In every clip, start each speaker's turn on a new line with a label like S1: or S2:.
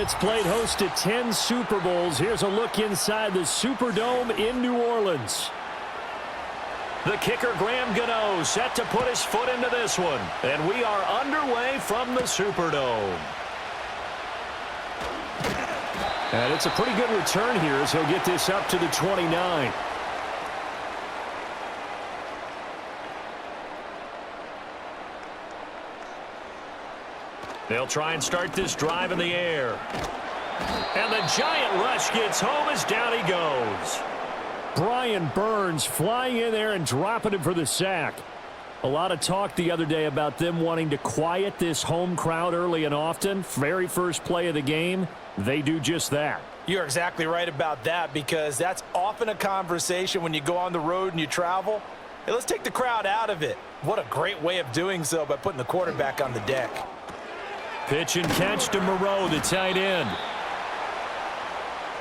S1: that's played host to 10 Super Bowls. Here's a look inside the Superdome in New Orleans. The kicker, Graham Gano, set to put his foot into this one. And we are underway from the Superdome. And it's a pretty good return here as he'll get this up to the 29. They'll try and start this drive in the air. And the giant rush gets home as down he goes. Brian Burns flying in there and dropping him for the sack. A lot of talk the other day about them wanting to quiet this home crowd early and often. Very first play of the game, they do just that.
S2: You're exactly right about that, because that's often a conversation when you go on the road and you travel. Hey, let's take the crowd out of it. What a great way of doing so by putting the quarterback on the deck.
S1: Pitch and catch to Moreau, the tight end.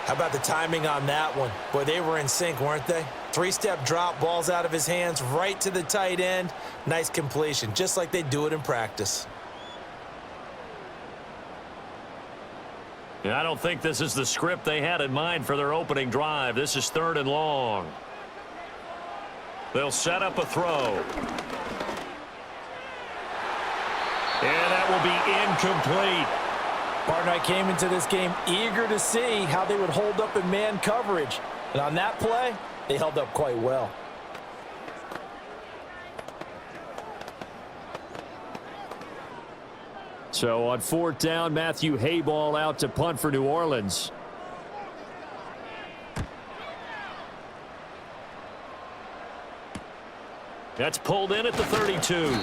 S2: How about the timing on that one? Boy, they were in sync, weren't they? Three-step drop, balls out of his hands, right to the tight end. Nice completion, just like they do it in practice.
S1: I don't think this is the script they had in mind for their opening drive. This is 3rd and long. They'll set up a throw. And that will be incomplete.
S2: Partner, I came into this game eager to see how they would hold up in man coverage. And on that play, they held up quite well.
S1: So on 4th down, Matthew Hayball out to punt for New Orleans. That's pulled in at the 32.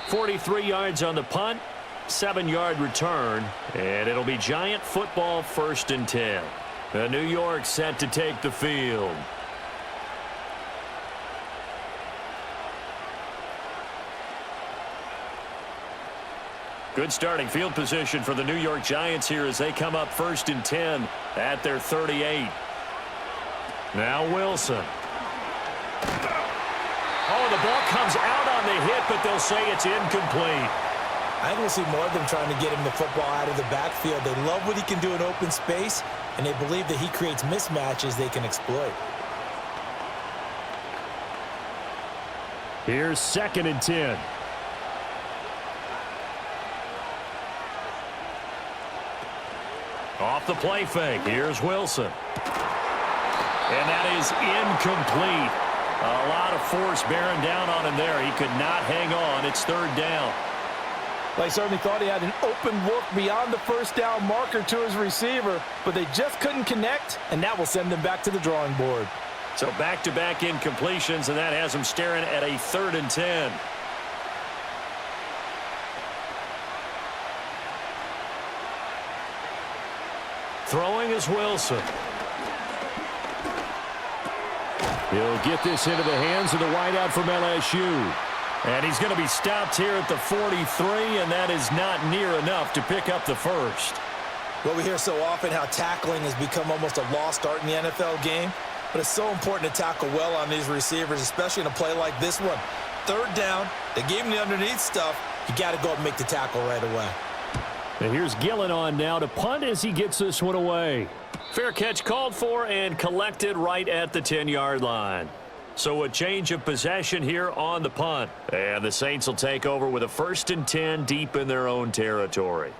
S1: 43 yards on the punt, 7-yard return, and it'll be Giant football 1st and 10. New York set to take the field. Good starting field position for the New York Giants here as they come up 1st and 10 at their 38. Now Wilson. Oh, the ball comes out on the hit, but they'll say it's incomplete.
S2: I think we'll see more of them trying to get him the football out of the backfield. They love what he can do in open space, and they believe that he creates mismatches they can exploit.
S1: Here's 2nd and 10. Off the play fake. Here's Wilson. And that is incomplete. A lot of force bearing down on him there. He could not hang on. It's 3rd down.
S2: Well, he certainly thought he had an open look beyond the 1st down marker to his receiver, but they just couldn't connect, and that will send them back to the drawing board.
S1: So back-to-back incompletions, and that has him staring at a 3rd and 10. Throwing is Wilson. He'll get this into the hands of the wideout from LSU. And he's going to be stopped here at the 43, and that is not near enough to pick up the first.
S2: Well, we hear so often how tackling has become almost a lost art in the NFL game, but it's so important to tackle well on these receivers, especially in a play like this one. 3rd down, they gave him the underneath stuff. You got to go and make the tackle right away.
S1: And here's Gillen on now to punt as he gets this one away. Fair catch called for and collected right at the 10-yard line. So a change of possession here on the punt. And the Saints will take over with a 1st and 10 deep in their own territory.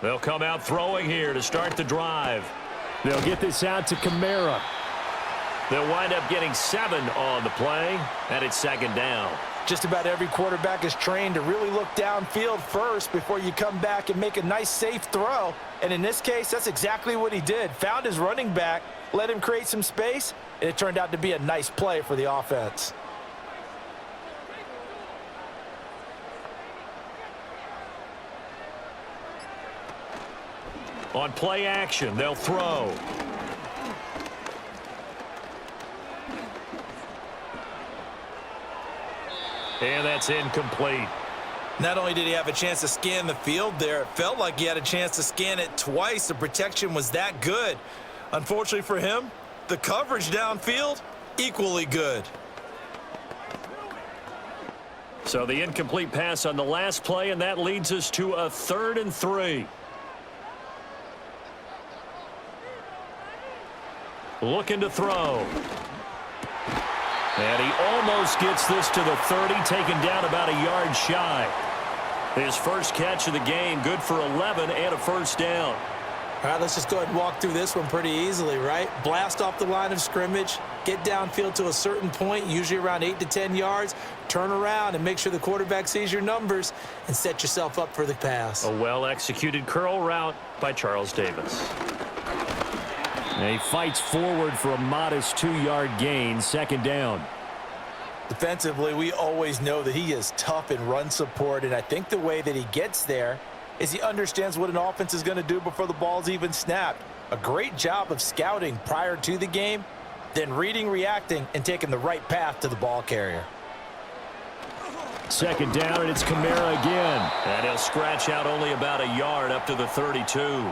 S1: They'll come out throwing here to start the drive. They'll get this out to Kamara. They'll wind up getting 7 on the play, and it's 2nd down.
S2: Just about every quarterback is trained to really look downfield first before you come back and make a nice, safe throw. And in this case, that's exactly what he did. Found his running back, let him create some space, and it turned out to be a nice play for the offense.
S1: On play action, they'll throw. And that's incomplete.
S2: Not only did he have a chance to scan the field there, it felt like he had a chance to scan it twice. The protection was that good. Unfortunately for him, the coverage downfield, equally good.
S1: So the incomplete pass on the last play, and that leads us to a 3rd and 3. Looking to throw. And he almost gets this to the 30, taken down about a yard shy. His first catch of the game, good for 11 and a first down.
S2: All right, let's just go ahead and walk through this one pretty easily, right? Blast off the line of scrimmage, get downfield to a certain point, usually around 8 to 10 yards, turn around and make sure the quarterback sees your numbers and set yourself up for the pass.
S1: A well-executed curl route by Charles Davis. And he fights forward for a modest 2-yard gain, 2nd down.
S2: Defensively, we always know that he is tough in run support, and I think the way that he gets there is he understands what an offense is going to do before the ball's even snapped. A great job of scouting prior to the game, then reading, reacting, and taking the right path to the ball carrier.
S1: 2nd down, and it's Kamara again. And he'll scratch out only about a yard up to the 32.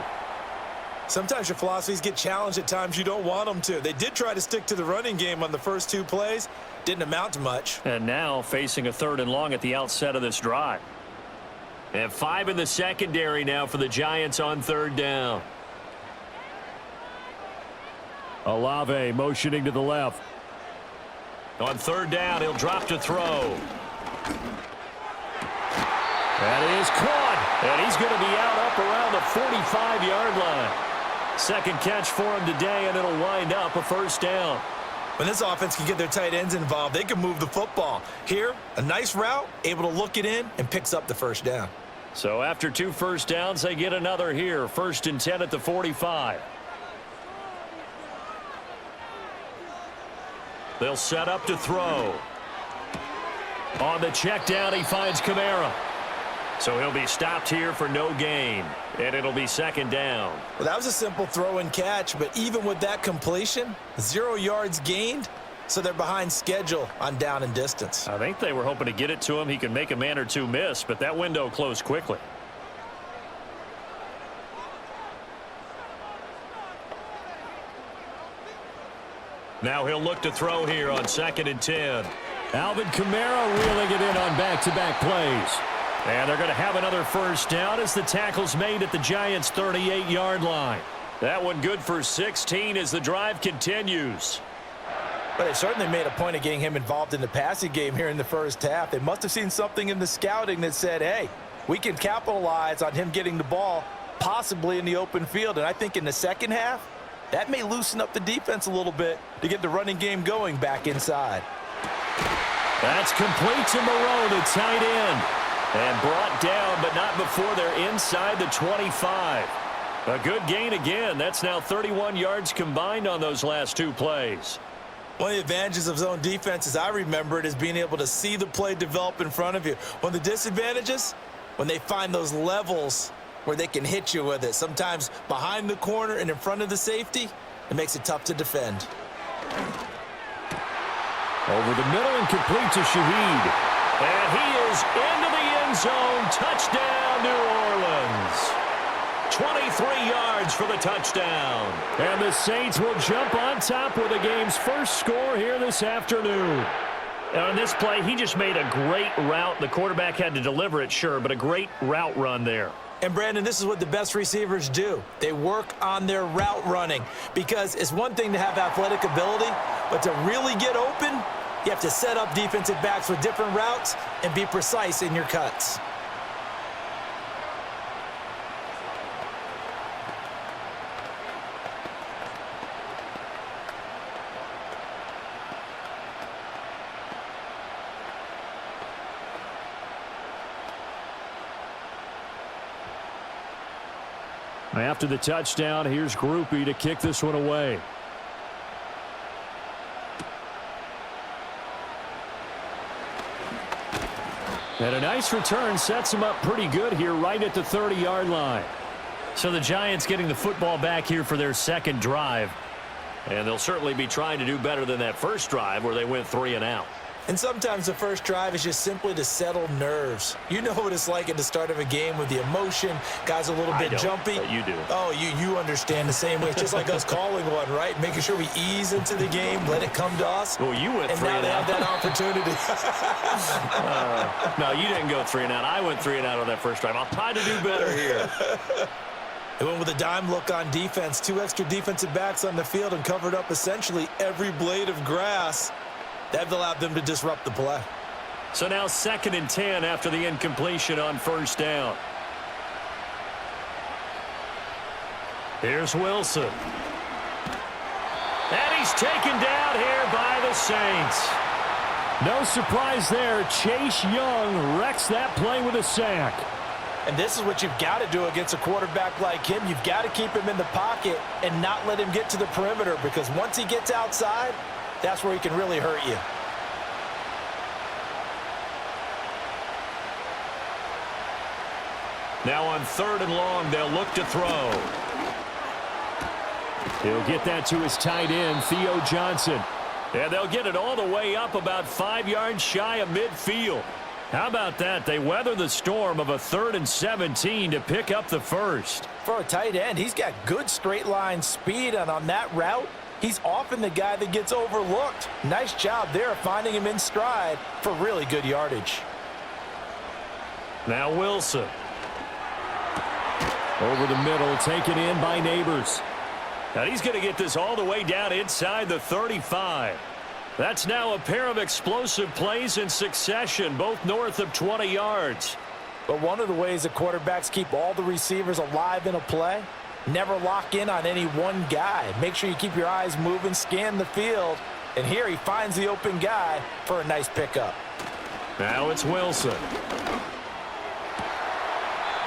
S2: Sometimes your philosophies get challenged at times you don't want them to. They did try to stick to the running game on the first 2 plays. Didn't amount to much.
S1: And now facing a 3rd and long at the outset of this drive. And 5 in the secondary now for the Giants on 3rd down. Olave motioning to the left. On 3rd down, he'll drop to throw. That is caught. And he's going to be out up around the 45-yard line. 2nd catch for him today, and it'll wind up a first down.
S2: When this offense can get their tight ends involved, they can move the football. Here, a nice route, able to look it in, and picks up the first down.
S1: So after 2 first downs, they get another here. 1st and 10 at the 45. They'll set up to throw. On the check down, he finds Kamara. So he'll be stopped here for no gain. And it'll be 2nd down.
S2: Well, that was a simple throw and catch, but even with that completion, 0 yards gained, so they're behind schedule on down and distance.
S1: I think they were hoping to get it to him. He could make a man or two miss, but that window closed quickly. Now he'll look to throw here on 2nd and 10. Alvin Kamara reeling it in on back-to-back plays. And they're going to have another first down as the tackle's made at the Giants' 38-yard line. That one good for 16 as the drive continues.
S2: But they certainly made a point of getting him involved in the passing game here in the first half. They must have seen something in the scouting that said, hey, we can capitalize on him getting the ball possibly in the open field. And I think in the second half, that may loosen up the defense a little bit to get the running game going back inside.
S1: That's complete to Moreau, the tight end. And brought down, but not before they're inside the 25. A good gain again. That's now 31 yards combined on those last 2 plays.
S2: One of the advantages of zone defense, as I remember it, is being able to see the play develop in front of you. One of the disadvantages, when they find those levels where they can hit you with it. Sometimes behind the corner and in front of the safety, it makes it tough to defend.
S1: Over the middle and complete to Shaheed. And he is into the end zone. Touchdown, New Orleans. 23 yards for the touchdown. And the Saints will jump on top with the game's first score here this afternoon. On this play, he just made a great route. The quarterback had to deliver it, sure, but a great route run there.
S2: And, Brandon, this is what the best receivers do. They work on their route running because it's one thing to have athletic ability, but to really get open, you have to set up defensive backs with different routes and be precise in your cuts.
S1: After the touchdown, here's Groupie to kick this one away. And a nice return sets him up pretty good here right at the 30-yard line. So the Giants getting the football back here for their second drive. And they'll certainly be trying to do better than that first drive where they went 3 and out.
S2: And sometimes the first drive is just simply to settle nerves. You know what it's like at the start of a game with the emotion. Guys a little bit jumpy.
S1: But you do.
S2: Oh, you understand the same way. It's just like us calling one, right? Making sure we ease into the game, let it come to us.
S1: Well, you went
S2: and
S1: 3
S2: now
S1: and
S2: they
S1: out.
S2: have that opportunity.
S1: No, you didn't go 3 and out. I went 3 and out on that first drive. I'll try to do better here.
S2: They went with a dime look on defense. 2 extra defensive backs on the field and covered up essentially every blade of grass. That allowed them to disrupt the play.
S1: So now 2nd and 10 after the incompletion on first down. Here's Wilson. And he's taken down here by the Saints. No surprise there. Chase Young wrecks that play with a sack.
S2: And this is what you've got to do against a quarterback like him. You've got to keep him in the pocket and not let him get to the perimeter, because once he gets outside, that's where he can really hurt you.
S1: Now on 3rd and long, they'll look to throw. He'll get that to his tight end, Theo Johnson. And they'll get it all the way up about 5 yards shy of midfield. How about that? They weather the storm of a 3rd and 17 to pick up the first.
S2: For a tight end, he's got good straight line speed, and on that route, he's often the guy that gets overlooked. Nice job there finding him in stride for really good yardage.
S1: Now Wilson. Over the middle, taken in by Neighbors. And he's going to get this all the way down inside the 35. That's now a pair of explosive plays in succession, both north of 20 yards.
S2: But one of the ways the quarterbacks keep all the receivers alive in a play, never lock in on any one guy. Make sure you keep your eyes moving, scan the field, and here he finds the open guy for a nice pickup.
S1: Now it's Wilson.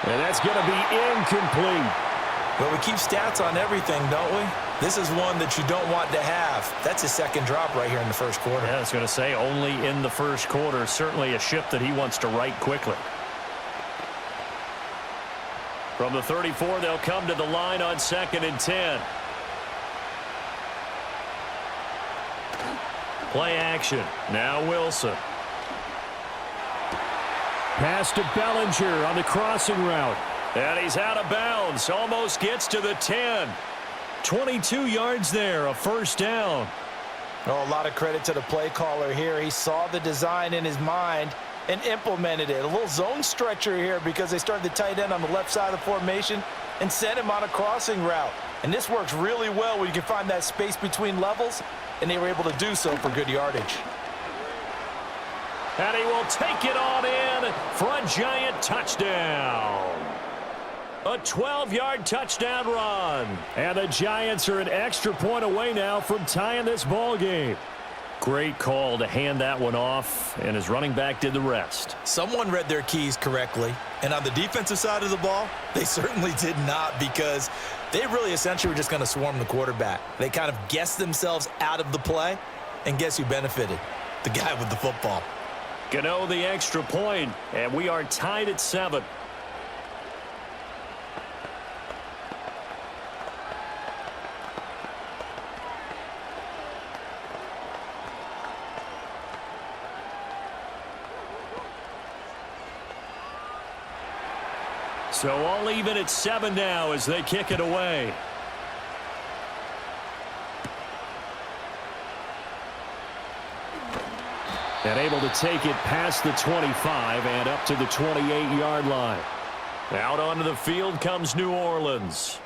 S1: And that's going to be incomplete.
S2: Well, we keep stats on everything, don't we? This is one that you don't want to have. That's his 2nd drop right here in the first quarter.
S1: Yeah, I was going to say only in the first quarter. Certainly a ship that he wants to right quickly. From the 34, they'll come to the line on 2nd and 10. Play action. Now Wilson. Pass to Bellinger on the crossing route. And he's out of bounds. Almost gets to the 10. 22 yards there, a first down.
S2: Oh, a lot of credit to the play caller here. He saw the design in his mind and implemented it. A little zone stretcher here because they started the tight end on the left side of the formation and sent him on a crossing route. And this works really well when you can find that space between levels, and they were able to do so for good yardage.
S1: And he will take it on in for a giant touchdown. A 12-yard touchdown run. And the Giants are an extra point away now from tying this ball game. Great call to hand that one off, and his running back did the rest.
S2: Someone read their keys correctly, and on the defensive side of the ball, they certainly did not, because they really essentially were just going to swarm the quarterback. They kind of guessed themselves out of the play, and guess who benefited? The guy with the football.
S1: Gano the extra point, and we are tied at 7. So all even at 7 now as they kick it away. And able to take it past the 25 and up to the 28-yard line. Out onto the field comes New Orleans.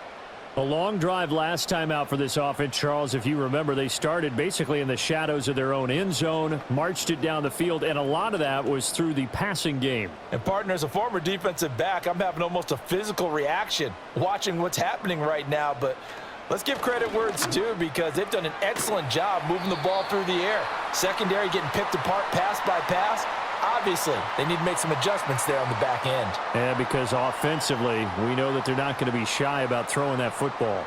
S1: A long drive last time out for this offense, Charles. If you remember, they started basically in the shadows of their own end zone, marched it down the field, and a lot of that was through the passing game.
S2: And, partner, as a former defensive back, I'm having almost a physical reaction watching what's happening right now. But let's give credit where it's due, because they've done an excellent job moving the ball through the air. Secondary getting picked apart pass by pass. Obviously, they need to make some adjustments there on the back end.
S1: Yeah, because offensively, we know that they're not going to be shy about throwing that football.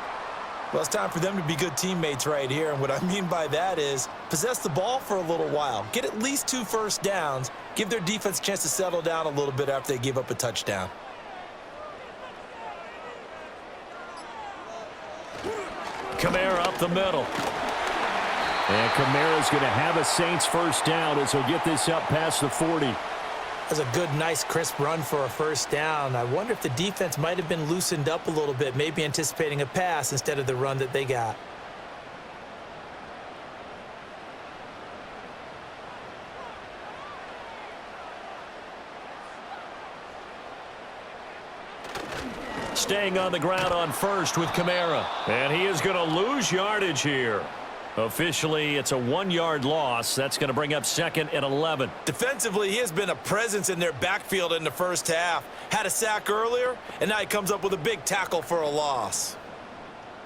S2: Well, it's time for them to be good teammates right here. And what I mean by that is possess the ball for a little while. Get at least 2 first downs. Give their defense a chance to settle down a little bit after they give up a touchdown.
S1: Kamara up the middle. And Kamara's going to have a Saints first down as he'll get this up past the 40.
S2: That's a good, nice, crisp run for a first down. I wonder if the defense might have been loosened up a little bit, maybe anticipating a pass instead of the run that they got.
S1: Staying on the ground on first with Kamara. And he is going to lose yardage here. Officially, it's a 1-yard loss. That's going to bring up 2nd and 11.
S2: Defensively, he has been a presence in their backfield in the first half. Had a sack earlier, and now he comes up with a big tackle for a loss.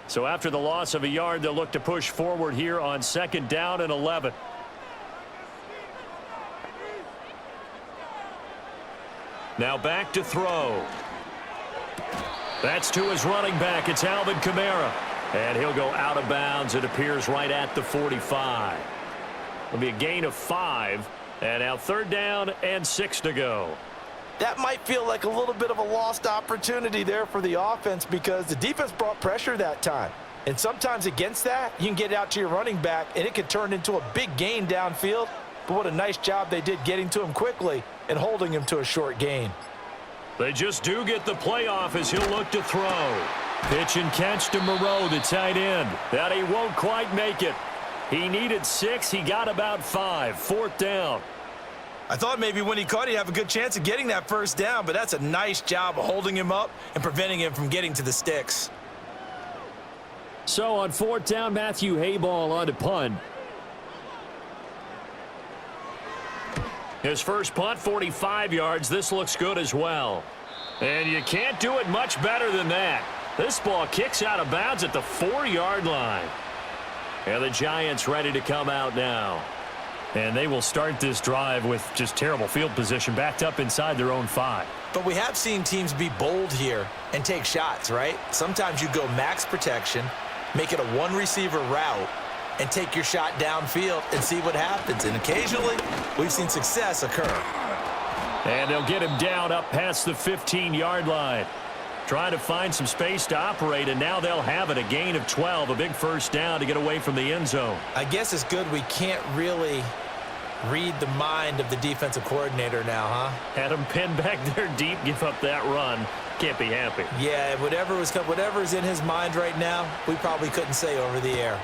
S1: So after the loss of a yard, they'll look to push forward here on 2nd down and 11. Now back to throw. That's to his running back. It's Alvin Kamara. And he'll go out of bounds. It appears right at the 45. It'll be a gain of 5. And now 3rd down and 6 to go.
S2: That might feel like a little bit of a lost opportunity there for the offense because the defense brought pressure that time. And sometimes against that, you can get out to your running back, and it could turn into a big gain downfield. But what a nice job they did getting to him quickly and holding him to a short gain.
S1: They just do get the playoff as he'll look to throw. Pitch and catch to Moreau, the tight end. That he won't quite make it. He needed 6. He got about 5. 4th down.
S2: I thought maybe when he caught, he'd have a good chance of getting that first down, but that's a nice job of holding him up and preventing him from getting to the sticks.
S1: So on 4th down, Matthew Hayball on to punt. His first punt, 45 yards. This looks good as well. And you can't do it much better than that. This ball kicks out of bounds at the 4-yard line. And the Giants ready to come out now. And they will start this drive with just terrible field position, backed up inside their own 5.
S2: But we have seen teams be bold here and take shots, right? Sometimes you go max protection, make it a one-receiver route, and take your shot downfield and see what happens. And occasionally, we've seen success occur.
S1: And they'll get him down up past the 15-yard line. Trying to find some space to operate, and now they'll have it. A gain of 12, a big first down to get away from the end zone.
S2: I guess it's good we can't really read the mind of the defensive coordinator now, huh?
S1: Had him pinned back there deep, give up that run. Can't be happy.
S2: Yeah, whatever's in his mind right now, we probably couldn't say over the air.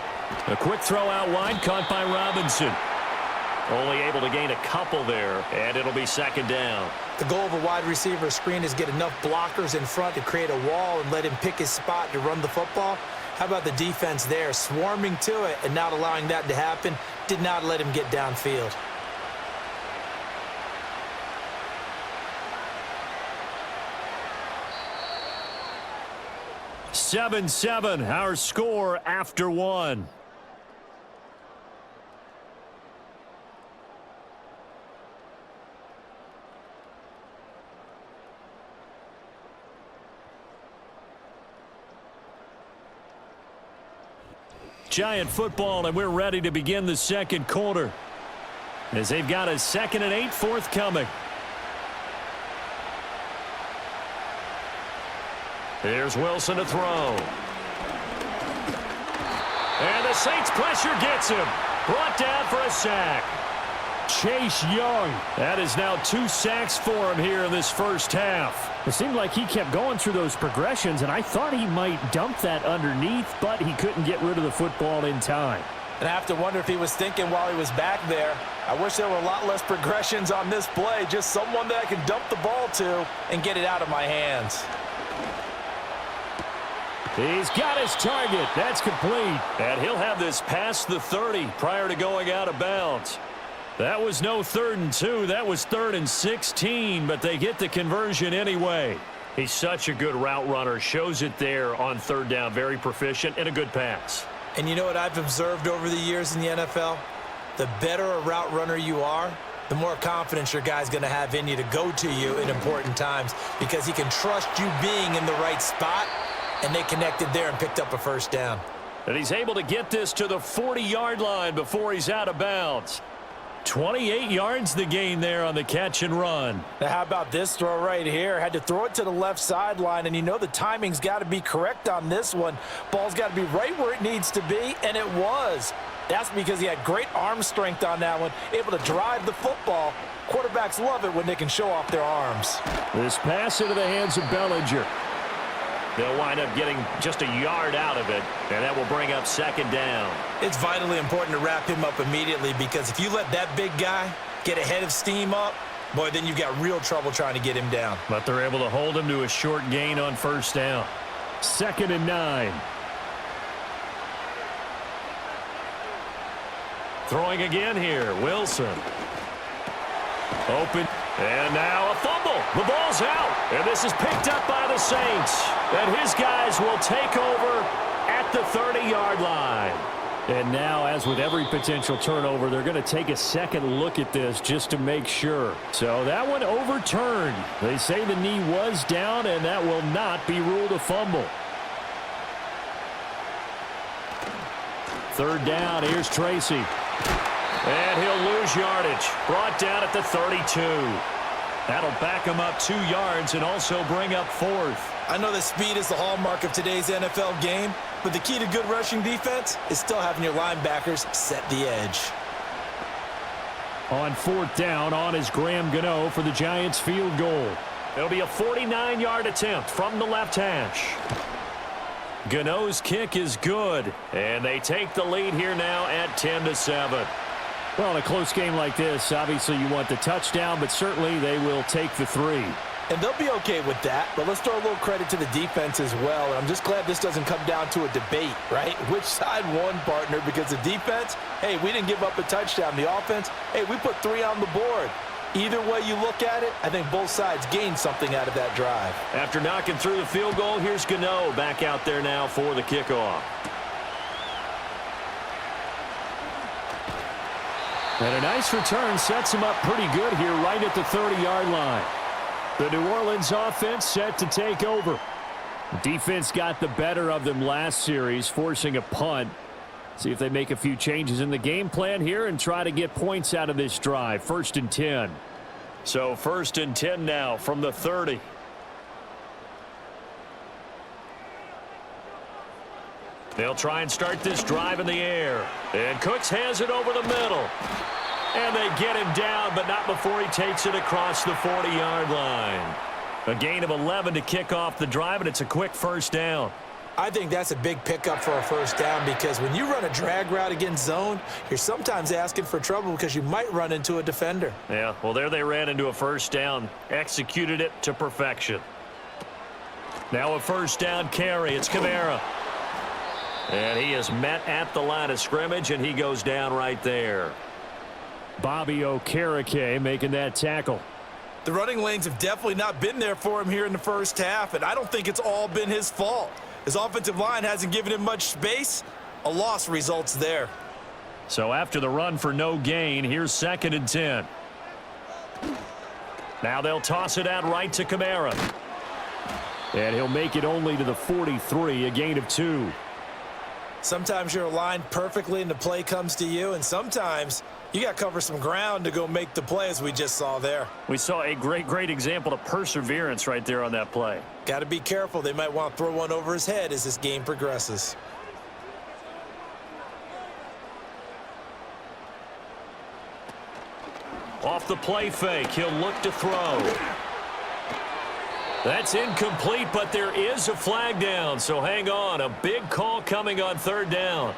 S1: A quick throw out wide, caught by Robinson. Only able to gain a couple there, and it'll be 2nd down.
S2: The goal of a wide receiver screen is get enough blockers in front to create a wall and let him pick his spot to run the football. How about the defense there, swarming to it and not allowing that to happen? Did not let him get downfield.
S1: Seven, our score after 1. Giant football, and we're ready to begin the 2nd quarter as they've got a 2nd and 8 forthcoming. Here's Wilson to throw. And the Saints pressure gets him. Brought down for a sack. Chase Young. That is now 2 sacks for him here in this first half. It seemed like he kept going through those progressions, and I thought he might dump that underneath, but he couldn't get rid of the football in time.
S2: And I have to wonder if he was thinking while he was back there, I wish there were a lot less progressions on this play, just someone that I can dump the ball to and get it out of my hands.
S1: He's got his target. That's complete. And he'll have this past the 30 prior to going out of bounds. That was no 3rd and 2. That was 3rd and 16, but they get the conversion anyway. He's such a good route runner. Shows it there on 3rd down. Very proficient and a good pass.
S2: And you know what I've observed over the years in the NFL? The better a route runner you are, the more confidence your guy's going to have in you to go to you in important times because he can trust you being in the right spot, and they connected there and picked up a first down.
S1: And he's able to get this to the 40-yard line before he's out of bounds. 28 yards the gain there on the catch and run.
S2: Now, how about this throw right here? Had to throw it to the left sideline, and you know the timing's got to be correct on this one. Ball's got to be right where it needs to be, and it was. That's because he had great arm strength on that one, able to drive the football. Quarterbacks love it when they can show off their arms.
S1: This pass into the hands of Bellinger. They'll wind up getting just a yard out of it, and that will bring up second down.
S2: It's vitally important to wrap him up immediately because if you let that big guy get a head of steam up, boy, then you've got real trouble trying to get him down.
S1: But they're able to hold him to a short gain on first down. 2nd and 9. Throwing again here, Wilson. Open, and now a fumble. The ball's out, and this is picked up by the Saints. And his guys will take over at the 30-yard line. And now, as with every potential turnover, they're going to take a second look at this just to make sure. So that one overturned. They say the knee was down, and that will not be ruled a fumble. 3rd down, here's Tracy. And he'll lose yardage. Brought down at the 32. That'll back him up 2 yards and also bring up 4th.
S2: I know that speed is the hallmark of today's NFL game, but the key to good rushing defense is still having your linebackers set the edge.
S1: On 4th down, on is Graham Gano for the Giants field goal. It'll be a 49-yard attempt from the left hash. Gano's kick is good, and they take the lead here now at 10-7. Well, in a close game like this, obviously you want the touchdown, but certainly they will take the 3.
S2: And they'll be okay with that, but let's throw a little credit to the defense as well. And I'm just glad this doesn't come down to a debate, right? Which side won, partner? Because the defense, hey, we didn't give up a touchdown. The offense, hey, we put 3 on the board. Either way you look at it, I think both sides gained something out of that drive.
S1: After knocking through the field goal, here's Gano back out there now for the kickoff. And a nice return sets him up pretty good here right at the 30-yard line. The New Orleans offense set to take over. Defense got the better of them last series, forcing a punt. See if they make a few changes in the game plan here and try to get points out of this drive. 1st and 10. So 1st and 10 now from the 30. They'll try and start this drive in the air. And Cooks has it over the middle. And they get him down, but not before he takes it across the 40-yard line. A gain of 11 to kick off the drive, and it's a quick first down.
S2: I think that's a big pickup for a first down because when you run a drag route against zone, you're sometimes asking for trouble because you might run into a defender.
S1: Yeah, well, there they ran into a first down, executed it to perfection. Now a first down carry. It's Kamara. And he is met at the line of scrimmage, and he goes down right there. Bobby Okereke making that tackle.
S2: The running lanes have definitely not been there for him here in the first half, and I don't think it's all been his fault. His offensive line hasn't given him much space. A loss results there.
S1: So after the run for no gain, here's 2nd and 10. Now they'll toss it out right to Kamara. And he'll make it only to the 43, a gain of 2.
S2: Sometimes you're aligned perfectly and the play comes to you, and sometimes you got to cover some ground to go make the play, as we just saw there.
S1: We saw a great example of perseverance right there on that play.
S2: Got to be careful. They might want to throw one over his head as this game progresses.
S1: Off the play fake, he'll look to throw. That's incomplete, but there is a flag down, so hang on. A big call coming on 3rd down.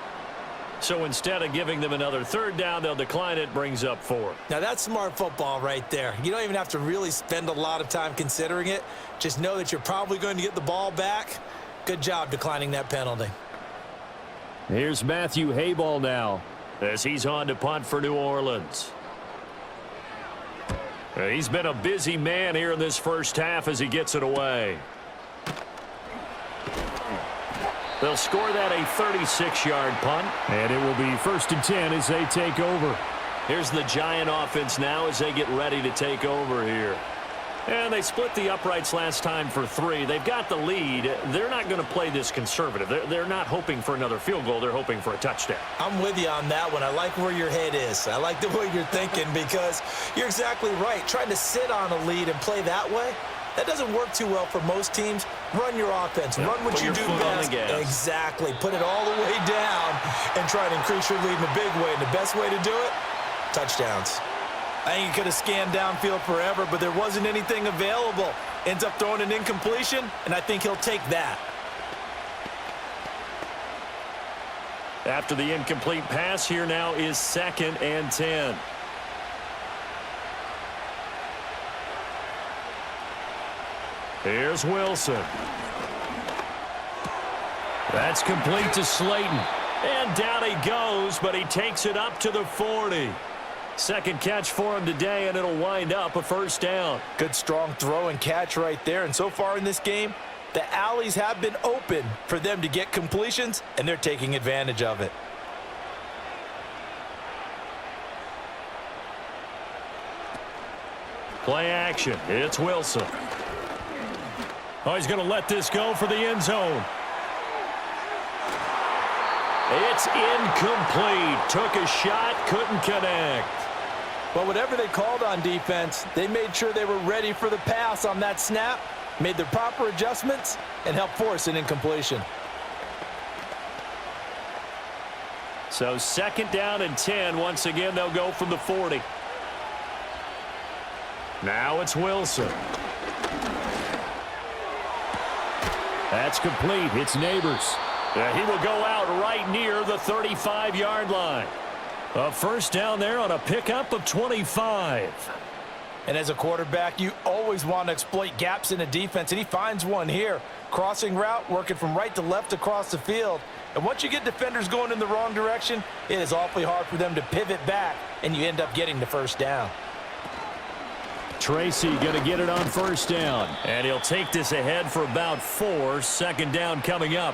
S1: So instead of giving them another 3rd down, they'll decline it, brings up 4.
S2: Now that's smart football right there. You don't even have to really spend a lot of time considering it. Just know that you're probably going to get the ball back. Good job declining that penalty.
S1: Here's Matthew Hayball now as he's on to punt for New Orleans. He's been a busy man here in this first half as he gets it away. They'll score that a 36-yard punt, and it will be 1st and 10 as they take over. Here's the Giant offense now as they get ready to take over here. And they split the uprights last time for 3. They've got the lead. They're not going to play this conservative. They're not hoping for another field goal. They're hoping for a touchdown.
S2: I'm with you on that one. I like where your head is. I like the way you're thinking because you're exactly right. Trying to sit on a lead and play that way, that doesn't work too well for most teams. Run your offense.
S1: Yep.
S2: Run what
S1: Put
S2: you
S1: your
S2: do
S1: foot on the
S2: best.
S1: gas.
S2: Exactly. Put it all the way down and try to increase your lead in a big way. And the best way to do it, touchdowns. I think he could have scanned downfield forever, but there wasn't anything available. Ends up throwing an incompletion, and I think he'll take that.
S1: After the incomplete pass, here now is 2nd and 10. Here's Wilson. That's complete to Slayton. And down he goes, but he takes it up to the 40. Second catch for him today, and it'll wind up a first down.
S2: Good, strong throw and catch right there. And so far in this game, the alleys have been open for them to get completions, and they're taking advantage of it.
S1: Play action. It's Wilson. Oh, he's going to let this go for the end zone. It's incomplete. Took a shot, couldn't connect.
S2: Well, whatever they called on defense, they made sure they were ready for the pass on that snap, made the proper adjustments, and helped force an incompletion.
S1: So 2nd down and 10. Once again, they'll go from the 40. Now it's Wilson. That's complete. It's Neighbors. He will go out right near the 35-yard line. A first down there on a pickup of 25.
S2: And as a quarterback, you always want to exploit gaps in a defense, and he finds one here. Crossing route, working from right to left across the field. And once you get defenders going in the wrong direction, it is awfully hard for them to pivot back, and you end up getting the first down.
S1: Tracy going to get it on first down. And he'll take this ahead for about 4. 2nd down coming up.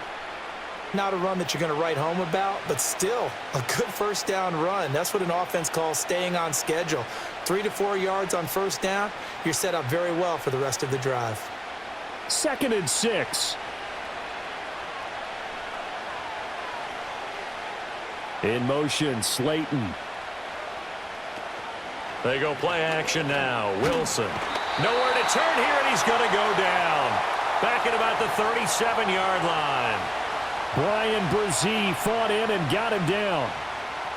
S2: Not a run that you're going to write home about, but still a good first down run. That's what an offense calls staying on schedule. 3 to 4 yards on first down, you're set up very well for the rest of the drive.
S1: 2nd and 6. In motion, Slayton. They go play action now. Wilson. Nowhere to turn here, and he's going to go down. Back at about the 37-yard line. Brian Brzee fought in and got him down.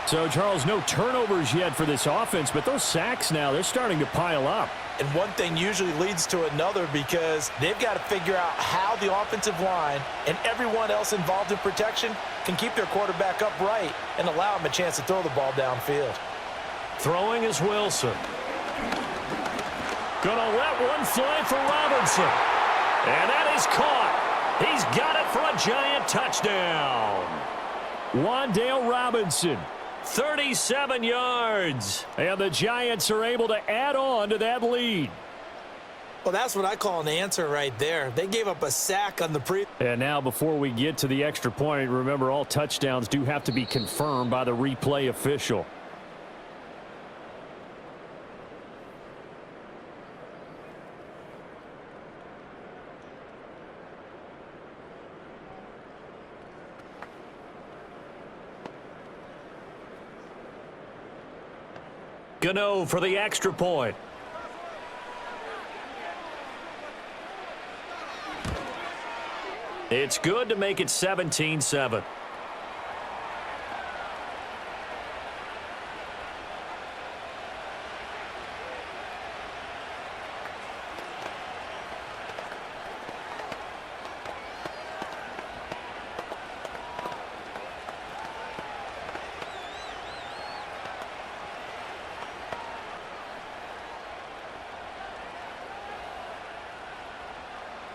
S1: So, Charles, no turnovers yet for this offense, but those sacks now, they're starting to pile up.
S2: And one thing usually leads to another because they've got to figure out how the offensive line and everyone else involved in protection can keep their quarterback upright and allow him a chance to throw the ball downfield.
S1: Throwing is Wilson. Gonna let one fly for Robinson. And that is caught. He's got it for a giant touchdown. Wan'Dale Robinson, 37 yards. And the Giants are able to add on to that lead.
S2: Well, that's what I call an answer right there. They gave up a sack on the pre.
S1: And now before we get to the extra point, remember all touchdowns do have to be confirmed by the replay official. Gano for the extra point. It's good to make it 17-7.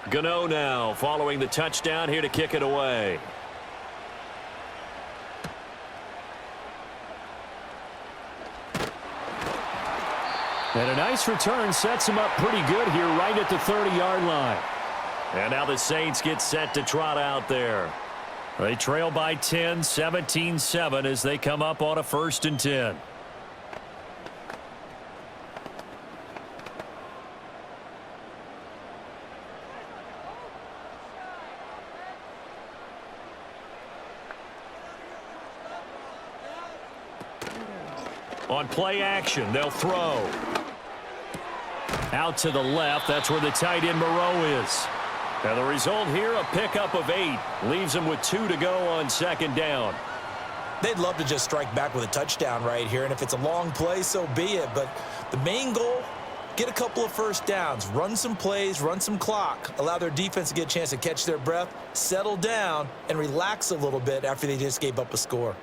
S1: Gano now following the touchdown here to kick it away. And a nice return sets him up pretty good here right at the 30-yard line. And now the Saints get set to trot out there. They trail by 10, 17-7 as they come up on a 1st and 10. On play action, they'll throw. Out to the left, that's where the tight end Moreau is. And the result here, a pickup of 8. Leaves them with 2 to go on second down.
S2: They'd love to just strike back with a touchdown right here, and if it's a long play, so be it. But the main goal, get a couple of first downs, run some plays, run some clock, allow their defense to get a chance to catch their breath, settle down, and relax a little bit after they just gave up a score.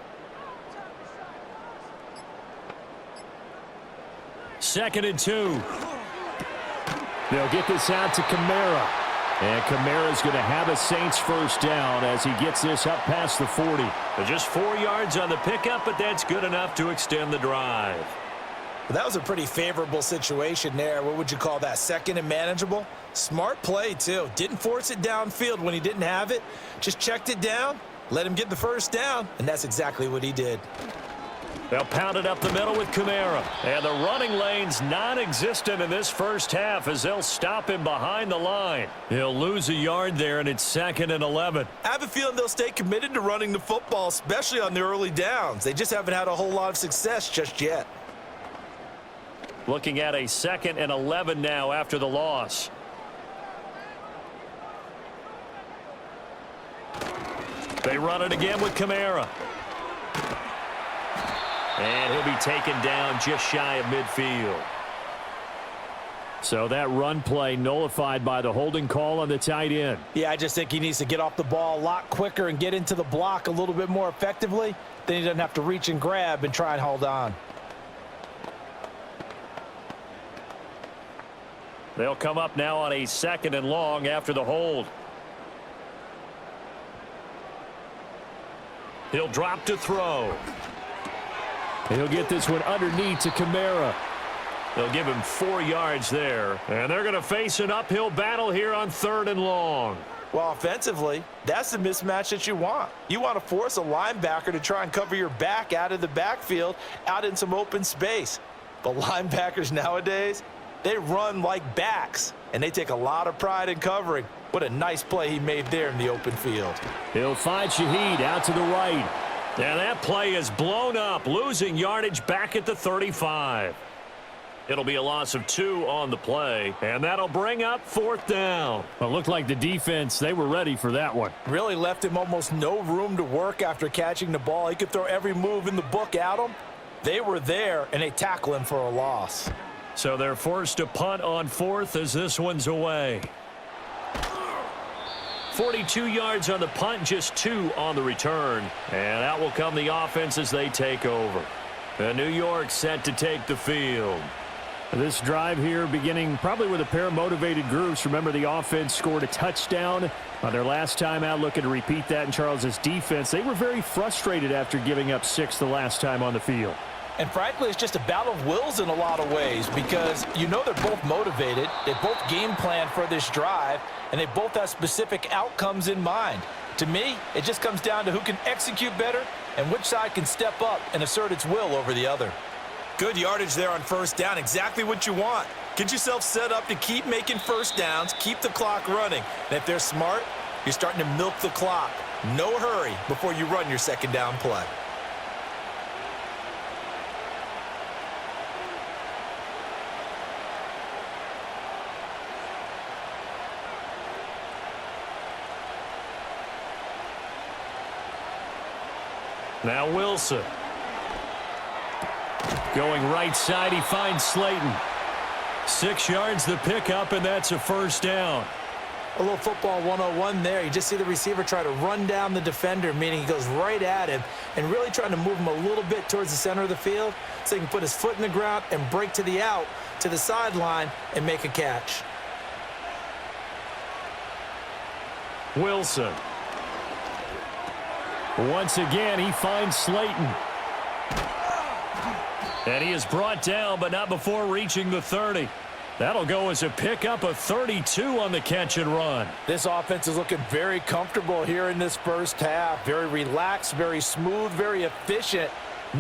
S1: Second and 2. They'll get this out to Kamara. And Kamara's going to have a Saints first down as he gets this up past the 40. Just 4 yards on the pickup, but that's good enough to extend the drive.
S2: Well, that was a pretty favorable situation there. What would you call that? Second and manageable? Smart play, too. Didn't force it downfield when he didn't have it. Just checked it down, let him get the first down, and that's exactly what he did.
S1: They'll pound it up the middle with Kamara. And the running lane's non-existent in this first half as they'll stop him behind the line. He'll lose a yard there, and it's second and 11.
S2: I have a feeling they'll stay committed to running the football, especially on the early downs. They just haven't had a whole lot of success just yet.
S1: Looking at a second and 11 now after the loss. They run it again with Kamara. And he'll be taken down just shy of midfield. So that run play nullified by the holding call on the tight end.
S2: Yeah, I just think he needs to get off the ball a lot quicker and get into the block a little bit more effectively. Then he doesn't have to reach and grab and try and hold on.
S1: They'll come up now on a second and long after the hold. He'll drop to throw. He'll get this one underneath to Kamara. They'll give him 4 yards there. And they're going to face an uphill battle here on third and long.
S2: Well, offensively, that's the mismatch that you want. You want to force a linebacker to try and cover your back out of the backfield, out in some open space. But linebackers nowadays, they run like backs, and they take a lot of pride in covering. What a nice play he made there in the open field.
S1: He'll find Shaheed out to the right. And that play is blown up, losing yardage back at the 35. It'll be a loss of 2 on the play, and that'll bring up fourth down. Well, it looked like the defense, they were ready for that one.
S2: Really left him almost no room to work after catching the ball. He could throw every move in the book at him. They were there, and they tackle him for a loss.
S1: So they're forced to punt on fourth as this one's away. 42 yards on the punt, just 2 on the return. And out will come the offense as they take over. And New York set to take the field. This drive here beginning probably with a pair of motivated groups. Remember, the offense scored a touchdown on their last time out, looking to repeat that in Charles's defense. They were very frustrated after giving up 6 the last time on the field.
S2: And frankly, it's just a battle of wills in a lot of ways because you know they're both motivated. They both game plan for this drive, and they both have specific outcomes in mind. To me, it just comes down to who can execute better and which side can step up and assert its will over the other. Good yardage there on first down. Exactly what you want. Get yourself set up to keep making first downs, keep the clock running. And if they're smart, you're starting to milk the clock. No hurry before you run your second down play.
S1: Now Wilson. Going right side, he finds Slayton. 6 yards the pickup, and that's a first down.
S2: A little football 101 there. You just see the receiver try to run down the defender, meaning he goes right at him and really trying to move him a little bit towards the center of the field so he can put his foot in the ground and break to the out, to the sideline, and make a catch.
S1: Wilson. Once again, he finds Slayton. And he is brought down, but not before reaching the 30. That'll go as a pickup of 32 on the catch and run.
S2: This offense is looking very comfortable here in this first half. Very relaxed, very smooth, very efficient.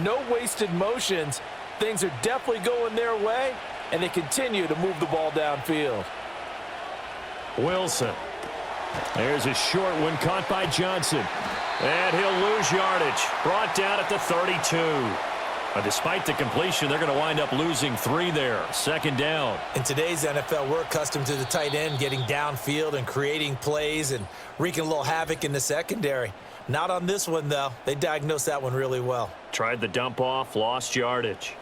S2: No wasted motions. Things are definitely going their way, and they continue to move the ball downfield.
S1: Wilson. There's a short one caught by Johnson. And he'll lose yardage. Brought down at the 32. Despite the completion, they're going to wind up losing 3 there. Second down.
S2: In today's NFL, we're accustomed to the tight end getting downfield and creating plays and wreaking a little havoc in the secondary. Not on this one, though. They diagnosed that one really well.
S1: Tried the dump off, lost yardage.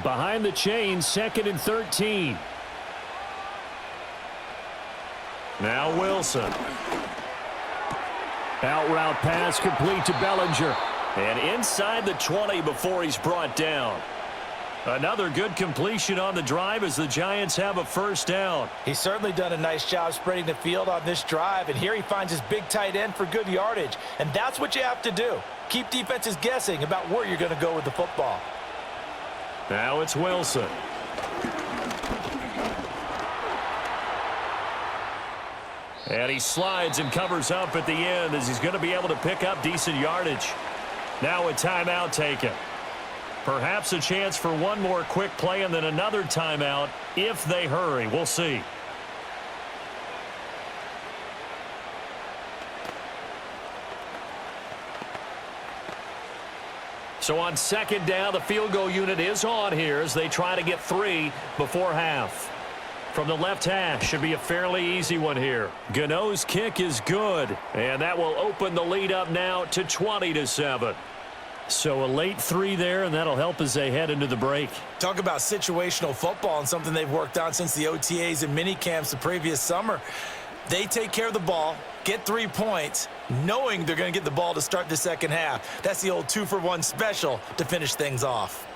S1: Behind the chain, 2nd and 13. Now Wilson. Out route pass complete to Bellinger. And inside the 20 before he's brought down. Another good completion on the drive as the Giants have a first down.
S2: He's certainly done a nice job spreading the field on this drive, and here he finds his big tight end for good yardage. And that's what you have to do. Keep defenses guessing about where you're going to go with the football.
S1: Now it's Wilson. And he slides and covers up at the end as he's going to be able to pick up decent yardage. Now a timeout taken. Perhaps a chance for one more quick play and then another timeout if they hurry. We'll see. So on second down, the field goal unit is on here as they try to get 3 before half. From the left hash, should be a fairly easy one here. Gano's kick is good, and that will open the lead up now to 20-7. So a late 3 there, and that'll help as they head into the break.
S2: Talk about situational football and something they've worked on since the OTAs and mini camps the previous summer. They take care of the ball, get 3 points, knowing they're going to get the ball to start the second half. That's the old 2-for-1 special to finish things off.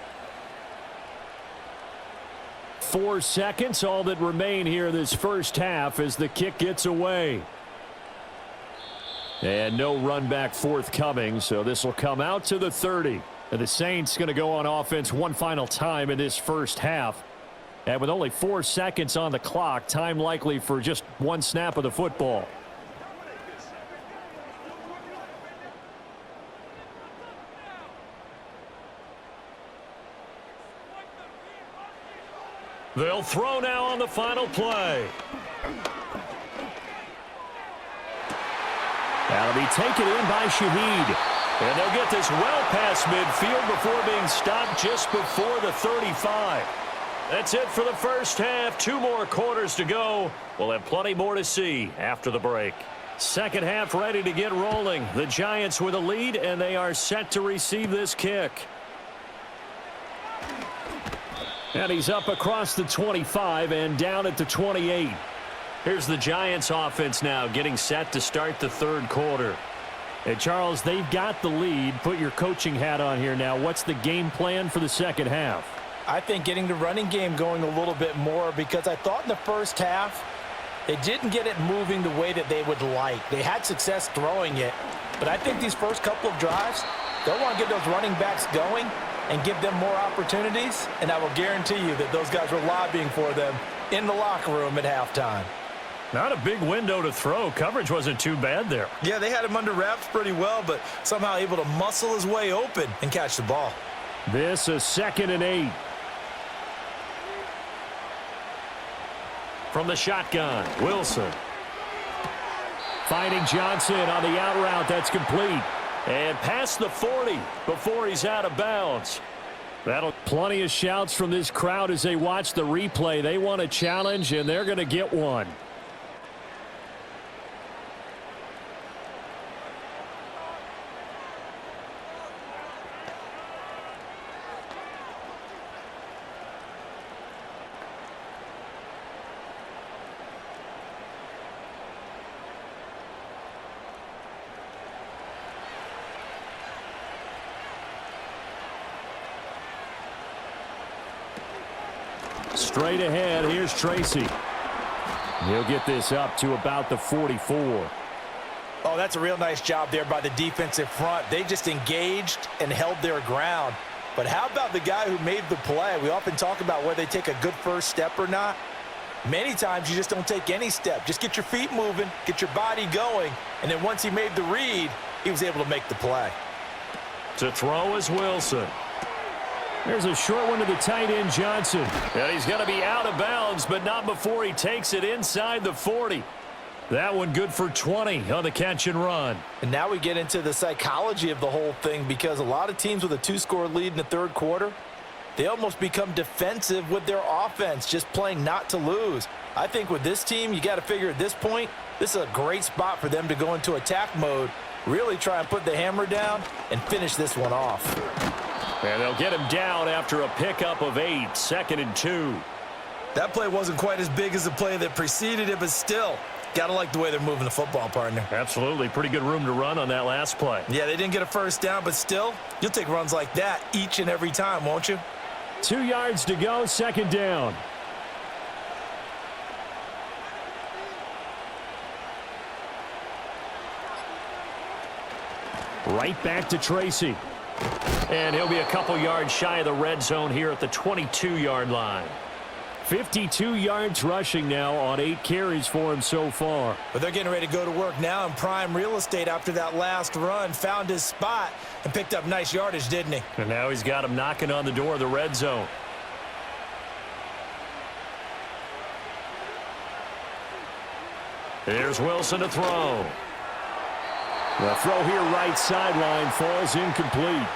S1: 4 seconds, all that remain here this first half as the kick gets away. And no run back forthcoming, so this will come out to the 30. And the Saints going to go on offense one final time in this first half. And with only 4 seconds on the clock, time likely for just one snap of the football. They'll throw now on the final play. That'll be taken in by Shaheed. And they'll get this well past midfield before being stopped just before the 35. That's it for the first half. 2 more quarters to go. We'll have plenty more to see after the break. Second half ready to get rolling. The Giants with a lead, and they are set to receive this kick. And he's up across the 25 and down at the 28. Here's the Giants offense now getting set to start the third quarter. And Charles, they've got the lead. Put your coaching hat on here now. What's the game plan for the second half?
S2: I think getting the running game going a little bit more, because I thought in the first half they didn't get it moving the way that they would like. They had success throwing it, but I think these first couple of drives, they'll want to get those running backs going and give them more opportunities, and I will guarantee you that those guys were lobbying for them in the locker room at halftime.
S1: Not a big window to throw. Coverage wasn't too bad there.
S2: Yeah, they had him under wraps pretty well, but somehow able to muscle his way open and catch the ball.
S1: This is 2nd and 8. From the shotgun, Wilson. Finding Johnson on the out route. That's complete. And past the 40 before he's out of bounds. That'll plenty of shouts from this crowd as they watch the replay. They want a challenge, and they're going to get one. Straight ahead, here's Tracy. He'll get this up to about the 44.
S2: Oh, that's a real nice job there by the defensive front. They just engaged and held their ground. But how about the guy who made the play? We often talk about whether they take a good first step or not. Many times you just don't take any step. Just get your feet moving, get your body going, and then once he made the read, he was able to make the play.
S1: To throw is Wilson. There's a short one to the tight end, Johnson. And he's going to be out of bounds, but not before he takes it inside the 40. That one good for 20 on the catch and run.
S2: And now we get into the psychology of the whole thing, because a lot of teams with a 2-score lead in the third quarter, they almost become defensive with their offense, just playing not to lose. I think with this team, you got to figure at this point, this is a great spot for them to go into attack mode, really try and put the hammer down and finish this one off.
S1: And they'll get him down after a pickup of 8, 2nd and 2.
S2: That play wasn't quite as big as the play that preceded it, but still, got to like the way they're moving the football, partner.
S1: Absolutely. Pretty good room to run on that last play.
S2: Yeah, they didn't get a first down, but still, you'll take runs like that each and every time, won't you?
S1: 2 yards to go, 2nd down. Right back to Tracy. And he'll be a couple yards shy of the red zone here at the 22-yard line. 52 yards rushing now on 8 carries for him so far.
S2: But they're getting ready to go to work now in prime real estate after that last run. Found his spot and picked up nice yardage, didn't he?
S1: And now he's got him knocking on the door of the red zone. Here's Wilson to throw. The throw here right sideline falls incomplete.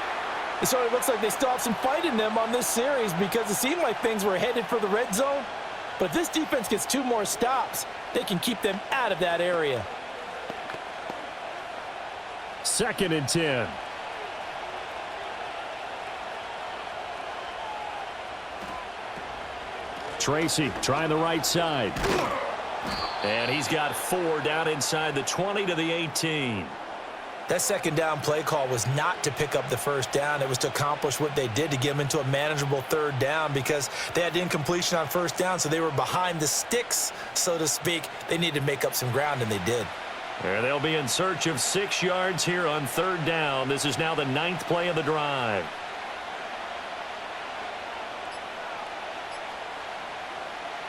S2: It sort of looks like they still have some fight in them on this series, because it seemed like things were headed for the red zone. But if this defense gets 2 more stops, they can keep them out of that area.
S1: 2nd and 10. Tracy trying the right side. And he's got 4 down inside the 20 to the 18.
S2: That 2nd down play call was not to pick up the first down. It was to accomplish what they did, to get them into a manageable 3rd down, because they had incompletion on 1st down, so they were behind the sticks, so to speak. They needed to make up some ground, and they did.
S1: And they'll be in search of 6 yards here on 3rd down. This is now the 9th play of the drive.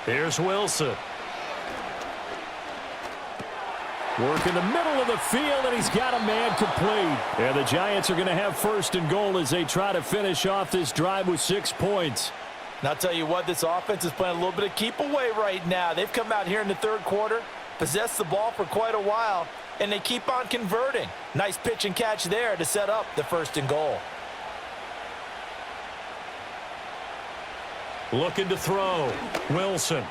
S1: Here's Wilson. Work in the middle of the field, and he's got a man complete. And the Giants are going to have 1st and goal as they try to finish off this drive with 6 points.
S2: And I'll tell you what, this offense is playing a little bit of keep away right now. They've come out here in the 3rd quarter, possessed the ball for quite a while, and they keep on converting. Nice pitch and catch there to set up the 1st and goal.
S1: Looking to throw. Wilson.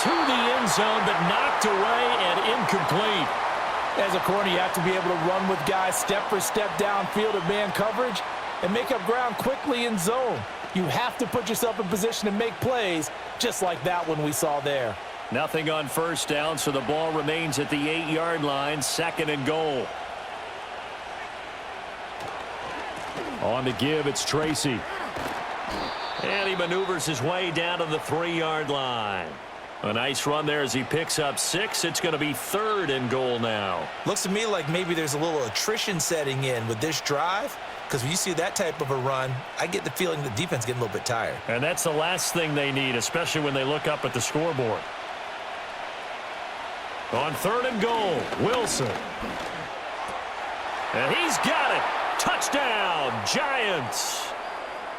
S1: To the end zone, but knocked away and incomplete. As a corner, you have to be able to run with guys step for step downfield of man coverage and make up ground quickly in zone. You have to put yourself in position to make plays, just like that one we saw there. Nothing on 1st down, so the ball remains at the 8-yard line, 2nd and goal. On the give, it's Tracy. And he maneuvers his way down to the 3-yard line. A nice run there as he picks up 6. It's going to be 3rd and goal now.
S2: Looks to me like maybe there's a little attrition setting in with this drive, because when you see that type of a run, I get the feeling the defense getting a little bit tired.
S1: And that's the last thing they need, especially when they look up at the scoreboard. On 3rd and goal, Wilson. And he's got it. Touchdown, Giants.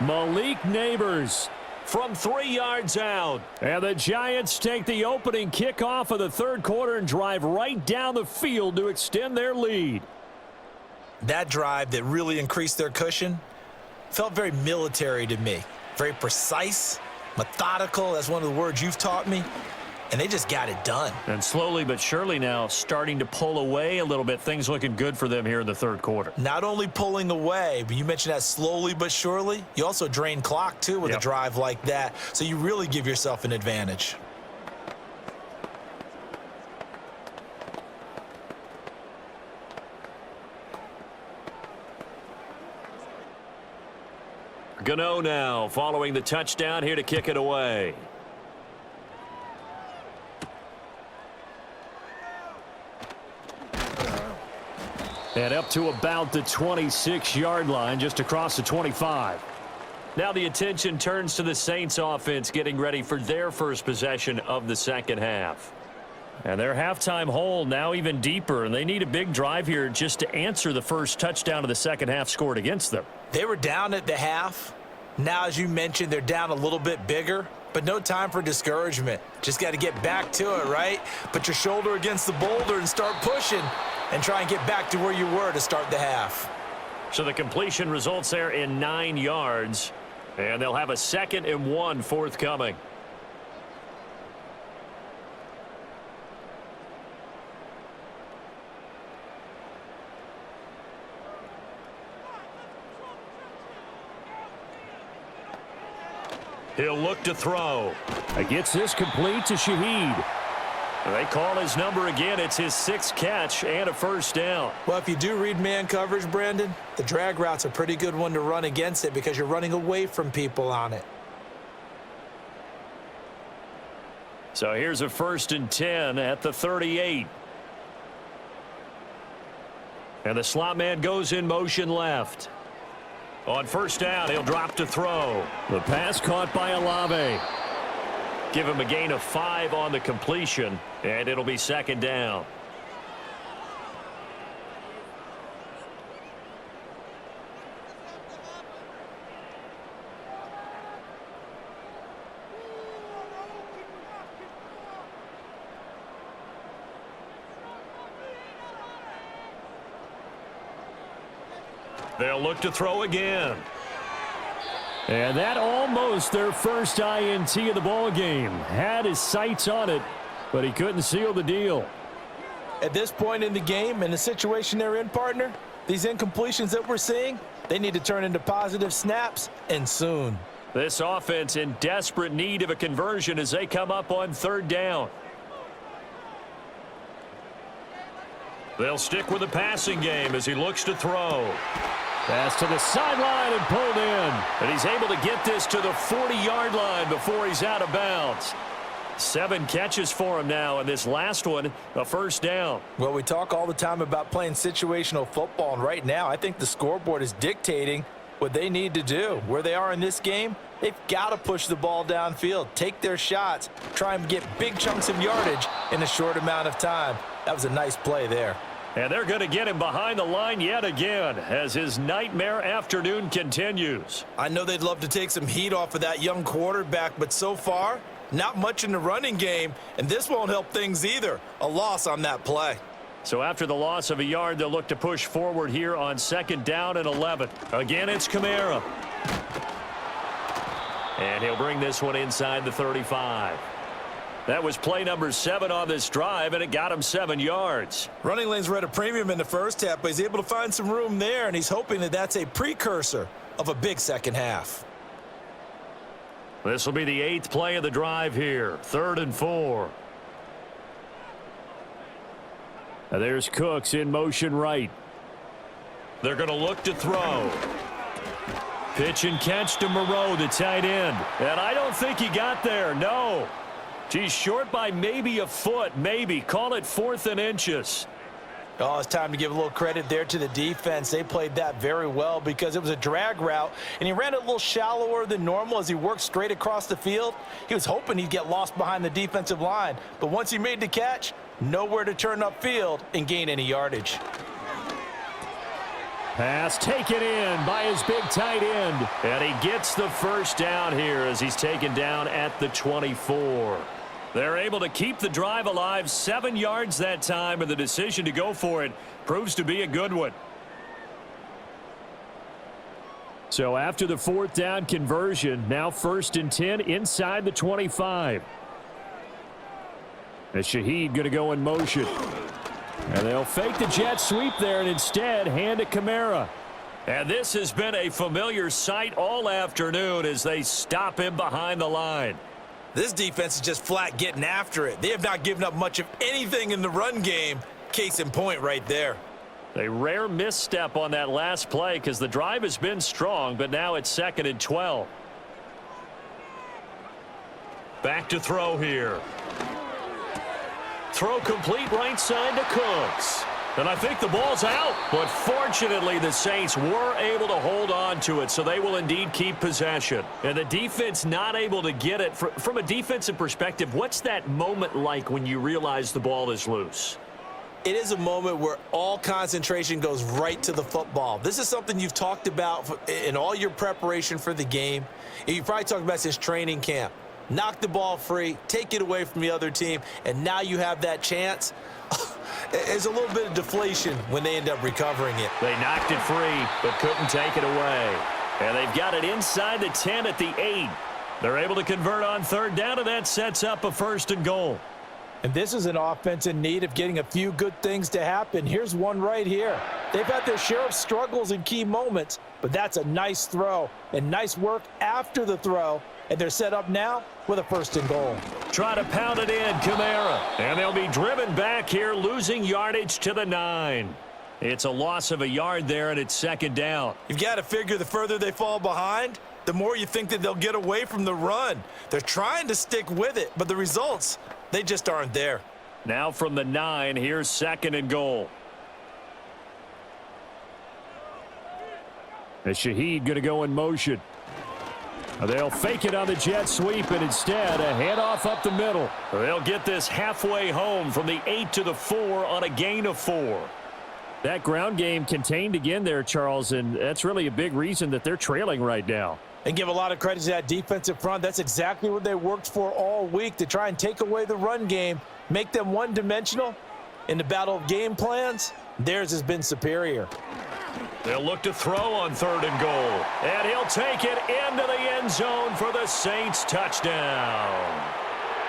S1: Malik Neighbors from 3 yards out. And the Giants take the opening kickoff of the 3rd quarter and drive right down the field to extend their lead.
S2: That drive that really increased their cushion felt very military to me. Very precise, methodical. That's one of the words you've taught me. And they just got it done.
S1: And slowly but surely now starting to pull away a little bit. Things looking good for them here in the 3rd quarter.
S2: Not only pulling away, but you mentioned that slowly but surely. You also drain clock, too, with a drive like that. So you really give yourself an advantage.
S1: Gano now following the touchdown here to kick it away. And up to about the 26-yard line, just across the 25. Now the attention turns to the Saints offense getting ready for their first possession of the 2nd half. And their halftime hole now even deeper, and they need a big drive here just to answer the first touchdown of the 2nd half scored against them.
S2: They were down at the half. Now, as you mentioned, they're down a little bit bigger, but no time for discouragement. Just got to get back to it, right? Put your shoulder against the boulder and start pushing and try and get back to where you were to start the half.
S1: So the completion results there in 9 yards, and they'll have a 2nd and 1 forthcoming. He'll look to throw. He gets this complete to Shaheed. They call his number again. It's his 6th catch and a 1st down.
S2: Well, if you do read man coverage, Brandon, the drag route's a pretty good one to run against it because you're running away from people on it.
S1: So here's a 1st and 10 at the 38. And the slot man goes in motion left. On 1st down, he'll drop to throw. The pass caught by Olave. Give him a gain of 5 on the completion, and it'll be 2nd down. They'll look to throw again. And that almost their first INT of the ball game. Had his sights on it, but he couldn't seal the deal.
S2: At this point in the game, in the situation they're in, partner, these incompletions that we're seeing, they need to turn into positive snaps, and soon.
S1: This offense in desperate need of a conversion as they come up on 3rd down. They'll stick with the passing game as he looks to throw. Pass to the sideline and pulled in. And he's able to get this to the 40-yard line before he's out of bounds. 7 catches for him now, and this last one, a 1st down.
S2: Well, we talk all the time about playing situational football, and right now I think the scoreboard is dictating what they need to do. Where they are in this game, they've got to push the ball downfield, take their shots, try and get big chunks of yardage in a short amount of time. That was a nice play there.
S1: And they're going to get him behind the line yet again as his nightmare afternoon continues.
S2: I know they'd love to take some heat off of that young quarterback, but so far, not much in the running game, and this won't help things either. A loss on that play.
S1: So after the loss of a yard, they'll look to push forward here on 2nd down and 11. Again, it's Kamara. And he'll bring this one inside the 35. That was play number 7 on this drive, and it got him 7 yards.
S2: Running lanes were at a premium in the first half, but he's able to find some room there, and he's hoping that that's a precursor of a big second half.
S1: This will be the 8th play of the drive here, 3rd and 4. Now there's Cooks in motion right. They're going to look to throw. Pitch and catch to Moreau, the tight end. And I don't think he got there, no. He's short by maybe a foot, maybe. Call it 4th and inches.
S2: Oh, it's time to give a little credit there to the defense. They played that very well because it was a drag route, and he ran it a little shallower than normal as he worked straight across the field. He was hoping he'd get lost behind the defensive line, but once he made the catch, nowhere to turn upfield and gain any yardage.
S1: Pass taken in by his big tight end, and he gets the 1st down here as he's taken down at the 24. They're able to keep the drive alive, 7 yards that time, and the decision to go for it proves to be a good one. So after the 4th down conversion, now 1st and 10 inside the 25. And Shaheed going to go in motion. And they'll fake the jet sweep there and instead hand it Kamara. And this has been a familiar sight all afternoon as they stop him behind the line.
S2: This defense is just flat getting after it. They have not given up much of anything in the run game. Case in point right there.
S1: A rare misstep on that last play because the drive has been strong, but now it's 2nd and 12. Back to throw here. Throw complete right side to Cooks. And I think the ball's out. But fortunately, the Saints were able to hold on to it, so they will indeed keep possession. And the defense not able to get it. From a defensive perspective, what's that moment like when you realize the ball is loose?
S2: It is a moment where all concentration goes right to the football. This is something you've talked about in all your preparation for the game. You probably talked about since training camp. Knock the ball free, take it away from the other team, and now you have that chance. There's a little bit of deflation when they end up recovering it.
S1: They knocked it free, but couldn't take it away. And they've got it inside the 10 at the 8. They're able to convert on third down, and that sets up a 1st and goal.
S2: And this is an offense in need of getting a few good things to happen. Here's one right here. They've had their share of struggles in key moments, but that's a nice throw and nice work after the throw. And they're set up now with a 1st and goal.
S1: Try to pound it in, Kamara. And they'll be driven back here, losing yardage to the 9. It's a loss of a yard there, and it's 2nd down.
S2: You've got to figure the further they fall behind, the more you think that they'll get away from the run. They're trying to stick with it, but the results, they just aren't there.
S1: Now from the 9, here's 2nd and goal. And Shaheed going to go in motion. They'll fake it on the jet sweep, and instead a handoff up the middle. They'll get this halfway home from the 8 to the 4 on a gain of 4. That ground game contained again there, Charles, and that's really a big reason that they're trailing right now.
S2: And give a lot of credit to that defensive front. That's exactly what they worked for all week, to try and take away the run game, make them one-dimensional. In the battle of game plans, theirs has been superior.
S1: They'll look to throw on 3rd and goal. And he'll take it into the end zone for the Saints touchdown.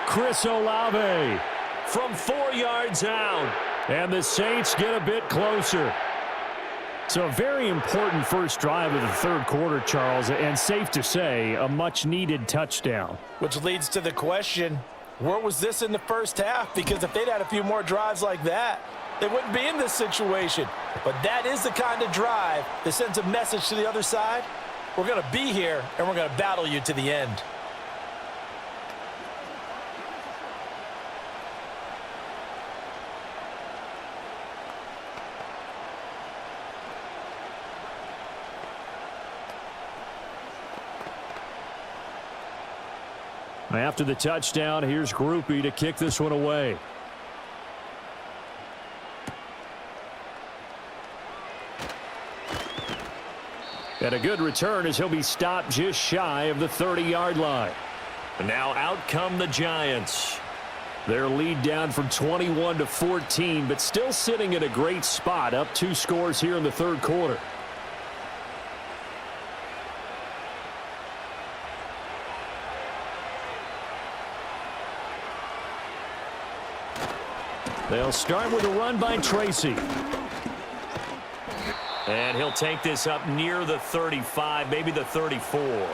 S1: Chris Olave from 4 yards out. And the Saints get a bit closer. So a very important first drive of the 3rd quarter, Charles, and safe to say, a much-needed touchdown.
S2: Which leads to the question, where was this in the first half? Because if they'd had a few more drives like that, they wouldn't be in this situation. But that is the kind of drive that sends a message to the other side. We're going to be here, and we're going to battle you to the end.
S1: After the touchdown, here's Groupie to kick this one away. And a good return as he'll be stopped just shy of the 30-yard line. And now out come the Giants. Their lead down from 21 to 14, but still sitting at a great spot, up 2 scores here in the 3rd quarter. They'll start with a run by Tracy. And he'll take this up near the 35, maybe the 34.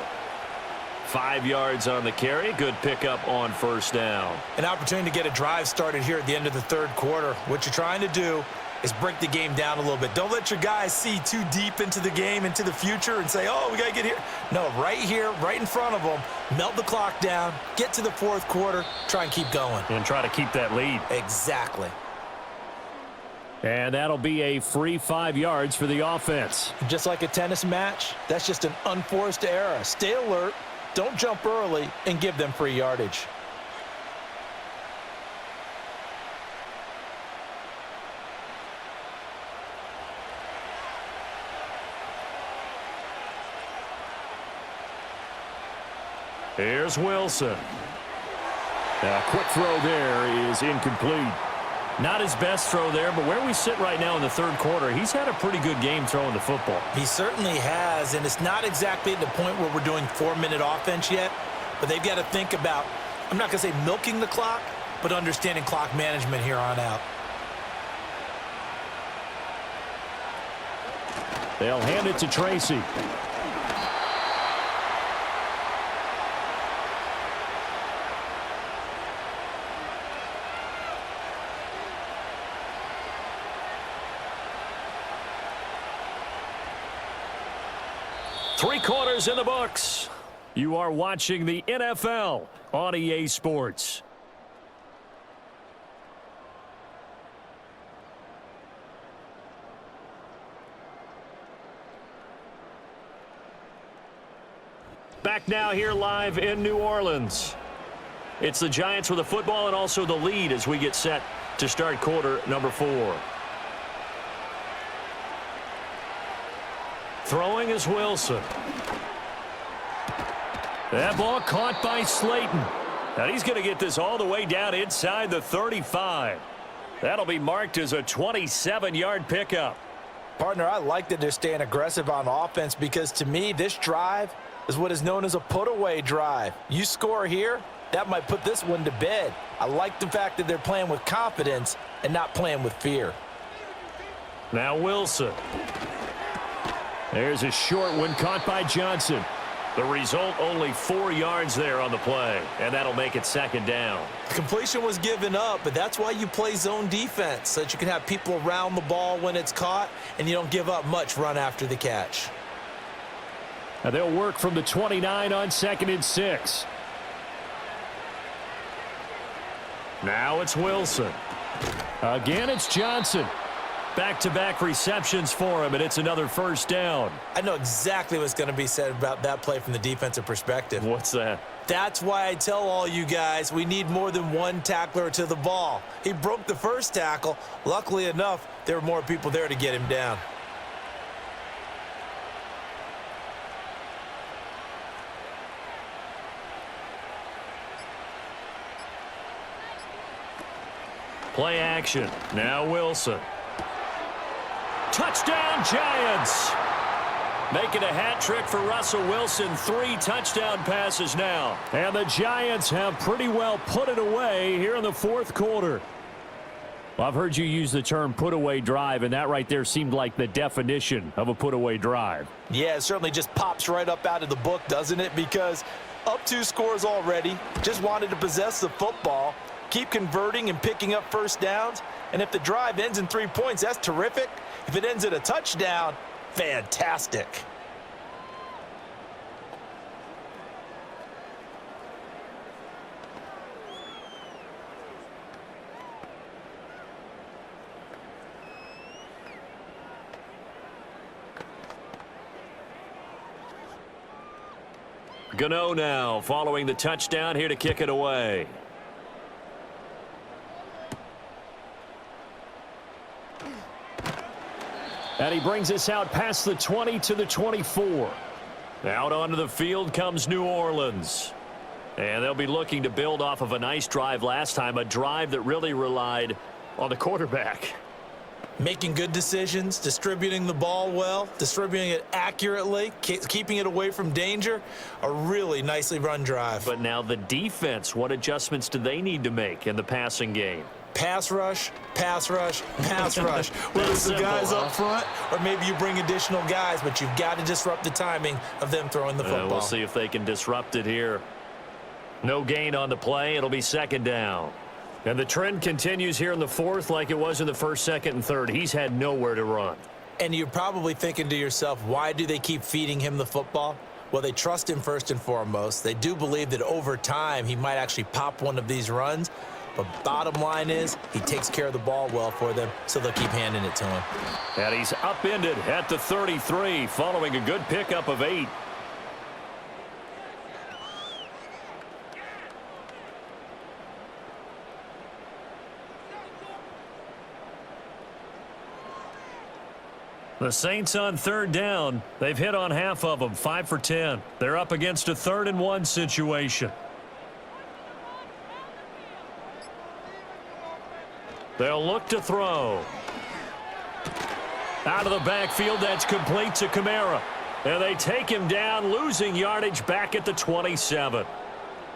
S1: 5 yards on the carry. Good pickup on 1st down.
S2: An opportunity to get a drive started here at the end of the 3rd quarter. What you're trying to do is break the game down a little bit. Don't let your guys see too deep into the game, into the future, and say, oh, we got to get here. No, right here, right in front of them, melt the clock down, get to the 4th quarter, try and keep going.
S1: And try to keep that lead.
S2: Exactly.
S1: And that'll be a free 5 yards for the offense.
S2: Just like a tennis match, that's just an unforced error. Stay alert, don't jump early, and give them free yardage.
S1: Here's Wilson. A quick throw there is incomplete. Not his best throw there, but where we sit right now in the 3rd quarter, he's had a pretty good game throwing the football.
S2: He certainly has, and it's not exactly at the point where we're doing 4-minute offense yet, but they've got to think about, I'm not going to say milking the clock, but understanding clock management here on out.
S1: They'll hand it to Tracy. Three quarters in the books. You are watching the NFL on EA Sports. Back now here live in New Orleans. It's the Giants with the football and also the lead as we get set to start quarter number 4. Throwing is Wilson. That ball caught by Slayton. Now he's going to get this all the way down inside the 35. That'll be marked as a 27-yard pickup.
S2: Partner, I like that they're staying aggressive on offense because to me, this drive is what is known as a put-away drive. You score here, that might put this one to bed. I like the fact that they're playing with confidence and not playing with fear.
S1: Now Wilson. There's a short one caught by Johnson. The result, only 4 yards there on the play, and that'll make it second down.
S3: The completion was given up, but that's why you play zone defense, so that you can have people around the ball when it's caught, and you don't give up much run after the catch.
S1: Now they'll work from the 29 on 2nd and 6. Now it's Wilson. Again, it's Johnson. Back-to-back receptions for him, and it's another first down.
S3: I know exactly what's going to be said about that play from the defensive perspective.
S1: What's that?
S3: That's why I tell all you guys we need more than one tackler to the ball. He broke the first tackle. Luckily enough, there were more people there to get him down.
S1: Play action. Now Wilson. Touchdown, Giants! Making a hat trick for Russell Wilson. 3 touchdown passes now. And the Giants have pretty well put it away here in the 4th quarter. Well, I've heard you use the term put-away drive, and that right there seemed like the definition of a put-away drive.
S2: Yeah, it certainly just pops right up out of the book, doesn't it? Because up 2 scores already, just wanted to possess the football, keep converting and picking up first downs, and if the drive ends in 3 points, that's terrific. If it ends in a touchdown, fantastic.
S1: Gano now following the touchdown here to kick it away. And he brings us out past the 20 to the 24. Out onto the field comes New Orleans. And they'll be looking to build off of a nice drive last time, a drive that really relied on the quarterback.
S3: Making good decisions, distributing the ball well, distributing it accurately, keeping it away from danger. A really nicely run drive.
S1: But now the defense, what adjustments do they need to make in the passing game?
S3: Pass rush, pass rush, pass rush. Whether it's the guys up front or maybe you bring additional guys, but you've got to disrupt the timing of them throwing the football.
S1: We'll see if they can disrupt it here. No gain on the play. It'll be second down. And the trend continues here in the 4th like it was in the 1st, 2nd, and 3rd. He's had nowhere to run.
S3: And you're probably thinking to yourself, why do they keep feeding him the football? Well, they trust him first and foremost. They do believe that over time he might actually pop one of these runs. But bottom line is he takes care of the ball well for them, so they'll keep handing it to him.
S1: And he's upended at the 33 following a good pickup of 8. The Saints on 3rd down. They've hit on half of them, 5 for 10. They're up against a 3rd and 1 situation. They'll look to throw. Out of the backfield, that's complete to Kamara. And they take him down, losing yardage back at the 27.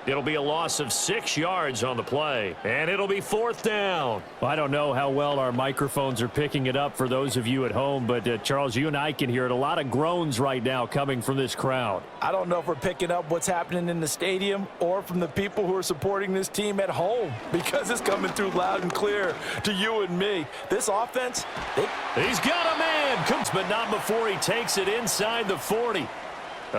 S1: It'll be a loss of 6 yards on the play, and it'll be 4th down. I don't know how well our microphones are picking it up for those of you at home, but Charles, you and I can hear it. A lot of groans right now coming from this crowd.
S2: I don't know if we're picking up what's happening in the stadium or from the people who are supporting this team at home, because it's coming through loud and clear to you and me. This offense,
S1: he's got a man, but not before he takes it inside the 40.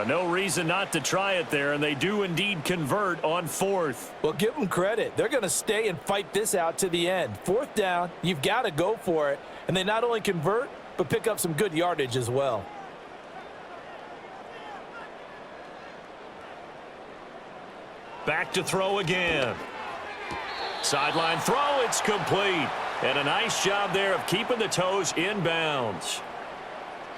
S1: No reason not to try it there, and they do indeed convert on 4th.
S2: Well, give them credit. They're going to stay and fight this out to the end. 4th down, you've got to go for it. And they not only convert, but pick up some good yardage as well.
S1: Back to throw again. Sideline throw, it's complete. And a nice job there of keeping the toes in bounds.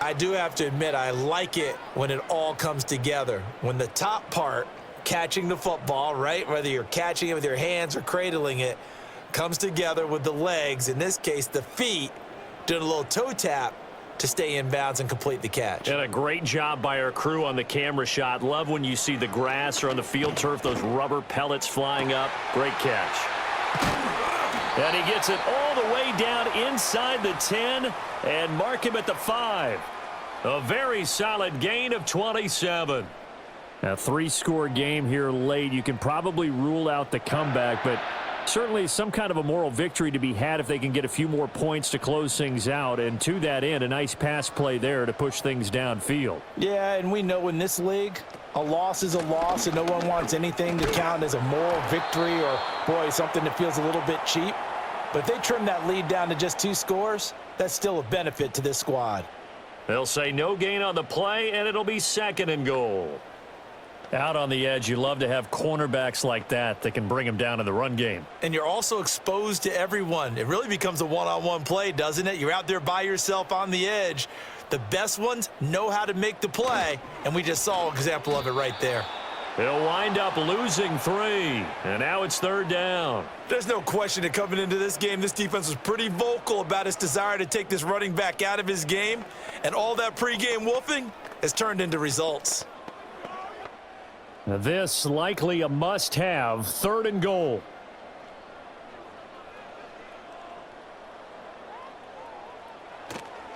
S3: I do have to admit, I like it when it all comes together. When the top part, catching the football, right, whether you're catching it with your hands or cradling it, comes together with the legs, in this case the feet, doing a little toe tap to stay in bounds and complete the catch.
S1: And a great job by our crew on the camera shot. Love when you see the grass or on the field turf, those rubber pellets flying up. Great catch. And he gets it all the way down inside the 10 and mark him at the 5. A very solid gain of 27. A 3-score game here late. You can probably rule out the comeback, but certainly some kind of a moral victory to be had if they can get a few more points to close things out. And to that end, a nice pass play there to push things downfield.
S2: Yeah, and we know in this league, a loss is a loss, and no one wants anything to count as a moral victory or, boy, something that feels a little bit cheap. But if they trim that lead down to just 2 scores, that's still a benefit to this squad.
S1: They'll say no gain on the play, and it'll be 2nd and goal. Out on the edge, you love to have cornerbacks like that can bring them down in the run game.
S3: And you're also exposed to everyone. It really becomes a one-on-one play, doesn't it? You're out there by yourself on the edge. The best ones know how to make the play, and we just saw an example of it right there.
S1: They'll wind up losing 3, and now it's 3rd down.
S3: There's no question that coming into this game, this defense was pretty vocal about its desire to take this running back out of his game, and all that pregame wolfing has turned into results.
S1: Now this likely a must-have, 3rd and goal.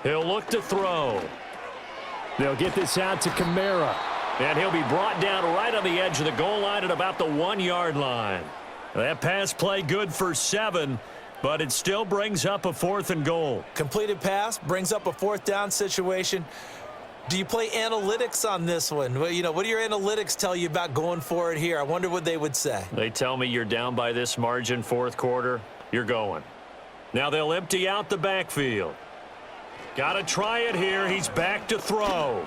S1: He'll look to throw. They'll get this out to Kamara. And he'll be brought down right on the edge of the goal line at about the 1-yard line. That pass play good for 7, but it still brings up a 4th and goal.
S3: Completed pass brings up a 4th down situation. Do you play analytics on this one? Well, you know, what do your analytics tell you about going for it here? I wonder what they would say.
S1: They tell me you're down by this margin, 4th quarter, you're going. Now they'll empty out the backfield. Got to try it here. He's back to throw.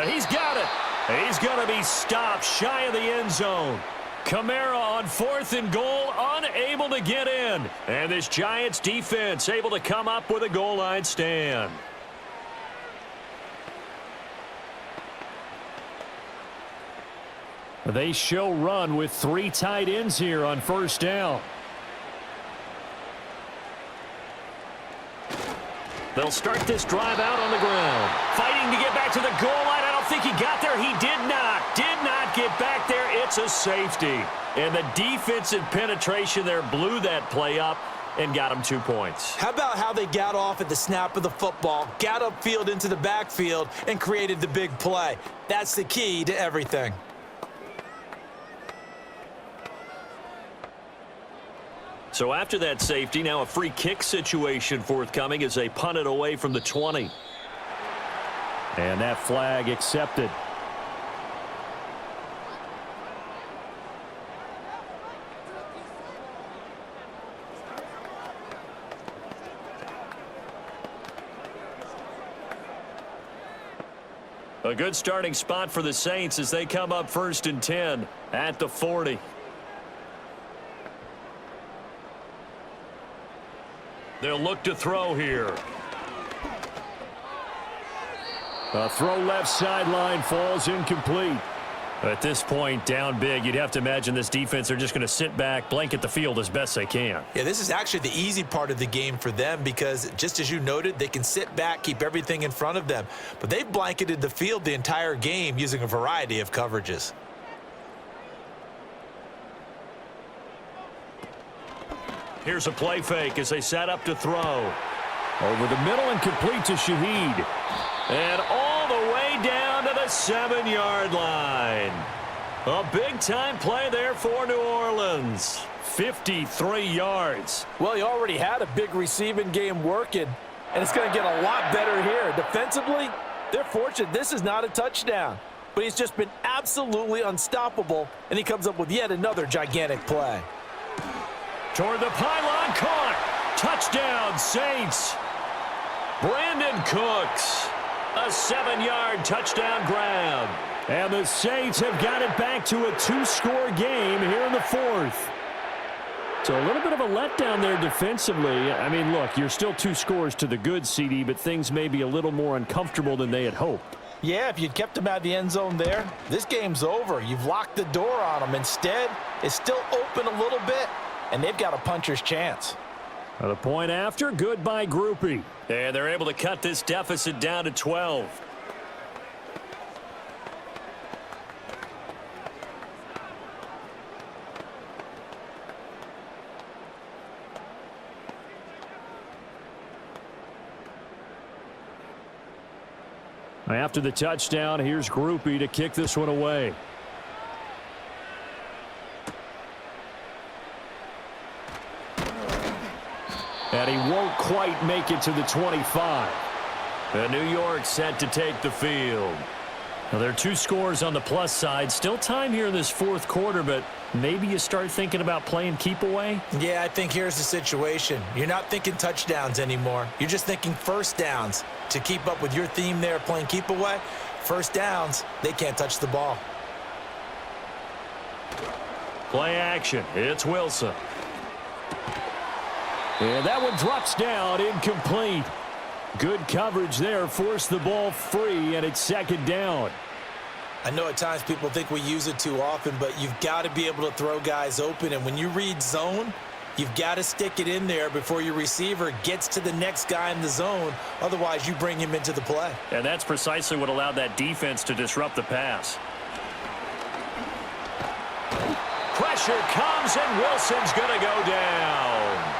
S1: He's got it. He's going to be stopped shy of the end zone. Kamara on 4th and goal, unable to get in. And this Giants defense able to come up with a goal line stand. They show run with 3 tight ends here on 1st down. They'll start this drive out on the ground. Fighting to get back to the goal line. I don't think he got there. He did not. Did not get back there. It's a safety. And the defensive penetration there blew that play up and got him 2 points.
S3: How about how they got off at the snap of the football, got upfield into the backfield, and created the big play? That's the key to everything.
S1: So after that safety, now a free kick situation forthcoming as they punt it away from the 20. And that flag accepted. A good starting spot for the Saints as they come up 1st and 10 at the 40. They'll look to throw here. A throw left sideline falls incomplete. At this point, down big, you'd have to imagine this defense are just going to sit back, blanket the field as best they can.
S3: Yeah, this is actually the easy part of the game for them because, just as you noted, they can sit back, keep everything in front of them. But they've blanketed the field the entire game using a variety of coverages.
S1: Here's a play fake as they set up to throw. Over the middle and complete to Shaheed. And all the way down to the 7-yard line. A big-time play there for New Orleans. 53 yards.
S2: Well, he already had a big receiving game working, and it's going to get a lot better here. Defensively, they're fortunate this is not a touchdown. But he's just been absolutely unstoppable, and he comes up with yet another gigantic play.
S1: Toward the pylon, caught. Touchdown, Saints. Brandon Cooks. A 7-yard touchdown grab. And the Saints have got it back to a 2-score game here in the 4th. So a little bit of a letdown there defensively. I mean, look, you're still 2 scores to the good, CD, but things may be a little more uncomfortable than they had hoped.
S2: Yeah, if you'd kept him out of the end zone there, this game's over. You've locked the door on him. Instead, it's still open a little bit, and they've got a puncher's chance.
S1: The point after, good by Groupie. And they're able to cut this deficit down to 12. After the touchdown, here's Groupie to kick this one away. And he won't quite make it to the 25. And New York set to take the field. Now, there are 2 scores on the plus side. Still time here in this 4th quarter, but maybe you start thinking about playing keep away?
S3: Yeah, I think here's the situation. You're not thinking touchdowns anymore. You're just thinking first downs. To keep up with your theme there playing keep away, first downs, they can't touch the ball.
S1: Play action. It's Wilson. And that one drops down, incomplete. Good coverage there, forced the ball free, and it's 2nd down.
S3: I know at times people think we use it too often, but you've got to be able to throw guys open, and when you read zone, you've got to stick it in there before your receiver gets to the next guy in the zone. Otherwise, you bring him into the play.
S1: And that's precisely what allowed that defense to disrupt the pass. Pressure comes, and Wilson's going to go down.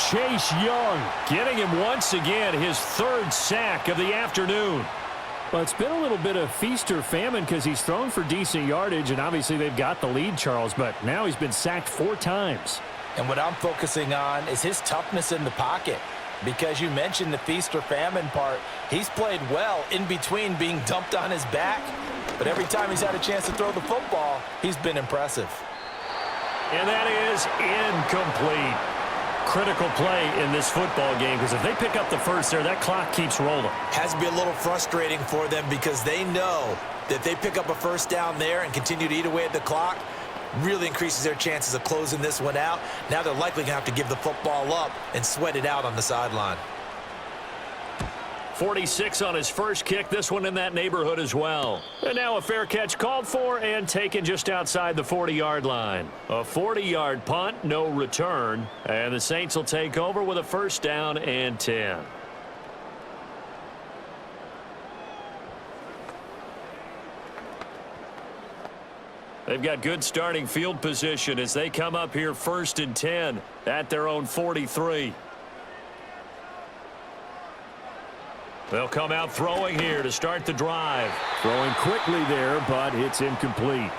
S1: Chase Young getting him once again his 3rd sack of the afternoon. Well, it's been a little bit of feast or famine because he's thrown for decent yardage, and obviously they've got the lead, Charles, but now he's been sacked 4 times.
S2: And what I'm focusing on is his toughness in the pocket. Because you mentioned the feast or famine part, he's played well in between being dumped on his back. But every time he's had a chance to throw the football, he's been impressive.
S1: And that is incomplete. Critical play in this football game because if they pick up the first there, that clock keeps rolling.
S3: Has to be a little frustrating for them because they know that if they pick up a first down there and continue to eat away at the clock, really increases their chances of closing this one out. Now they're likely going to have to give the football up and sweat it out on the sideline.
S1: 46 on his first kick, this one in that neighborhood as well. And now a fair catch called for and taken just outside the 40-yard line. A 40-yard punt, no return, and the Saints will take over with a 1st down and 10. They've got good starting field position as they come up here 1st and 10 at their own 43. They'll come out throwing here to start the drive. Throwing quickly there, but it's incomplete.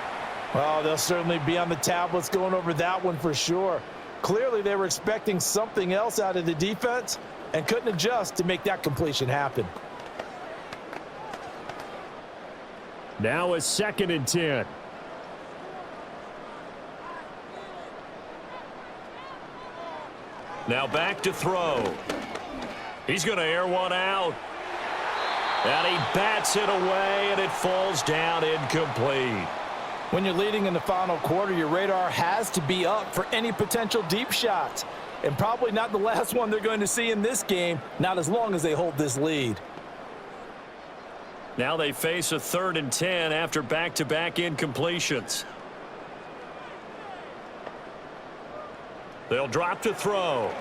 S2: Well, they'll certainly be on the tablets going over that one for sure. Clearly, they were expecting something else out of the defense and couldn't adjust to make that completion happen.
S1: Now a 2nd and 10. Now back to throw. He's going to air one out. And he bats it away, and it falls down incomplete.
S2: When you're leading in the final quarter, your radar has to be up for any potential deep shots. And probably not the last one they're going to see in this game, not as long as they hold this lead.
S1: Now they face a 3rd and 10 after back-to-back incompletions. They'll drop to throw.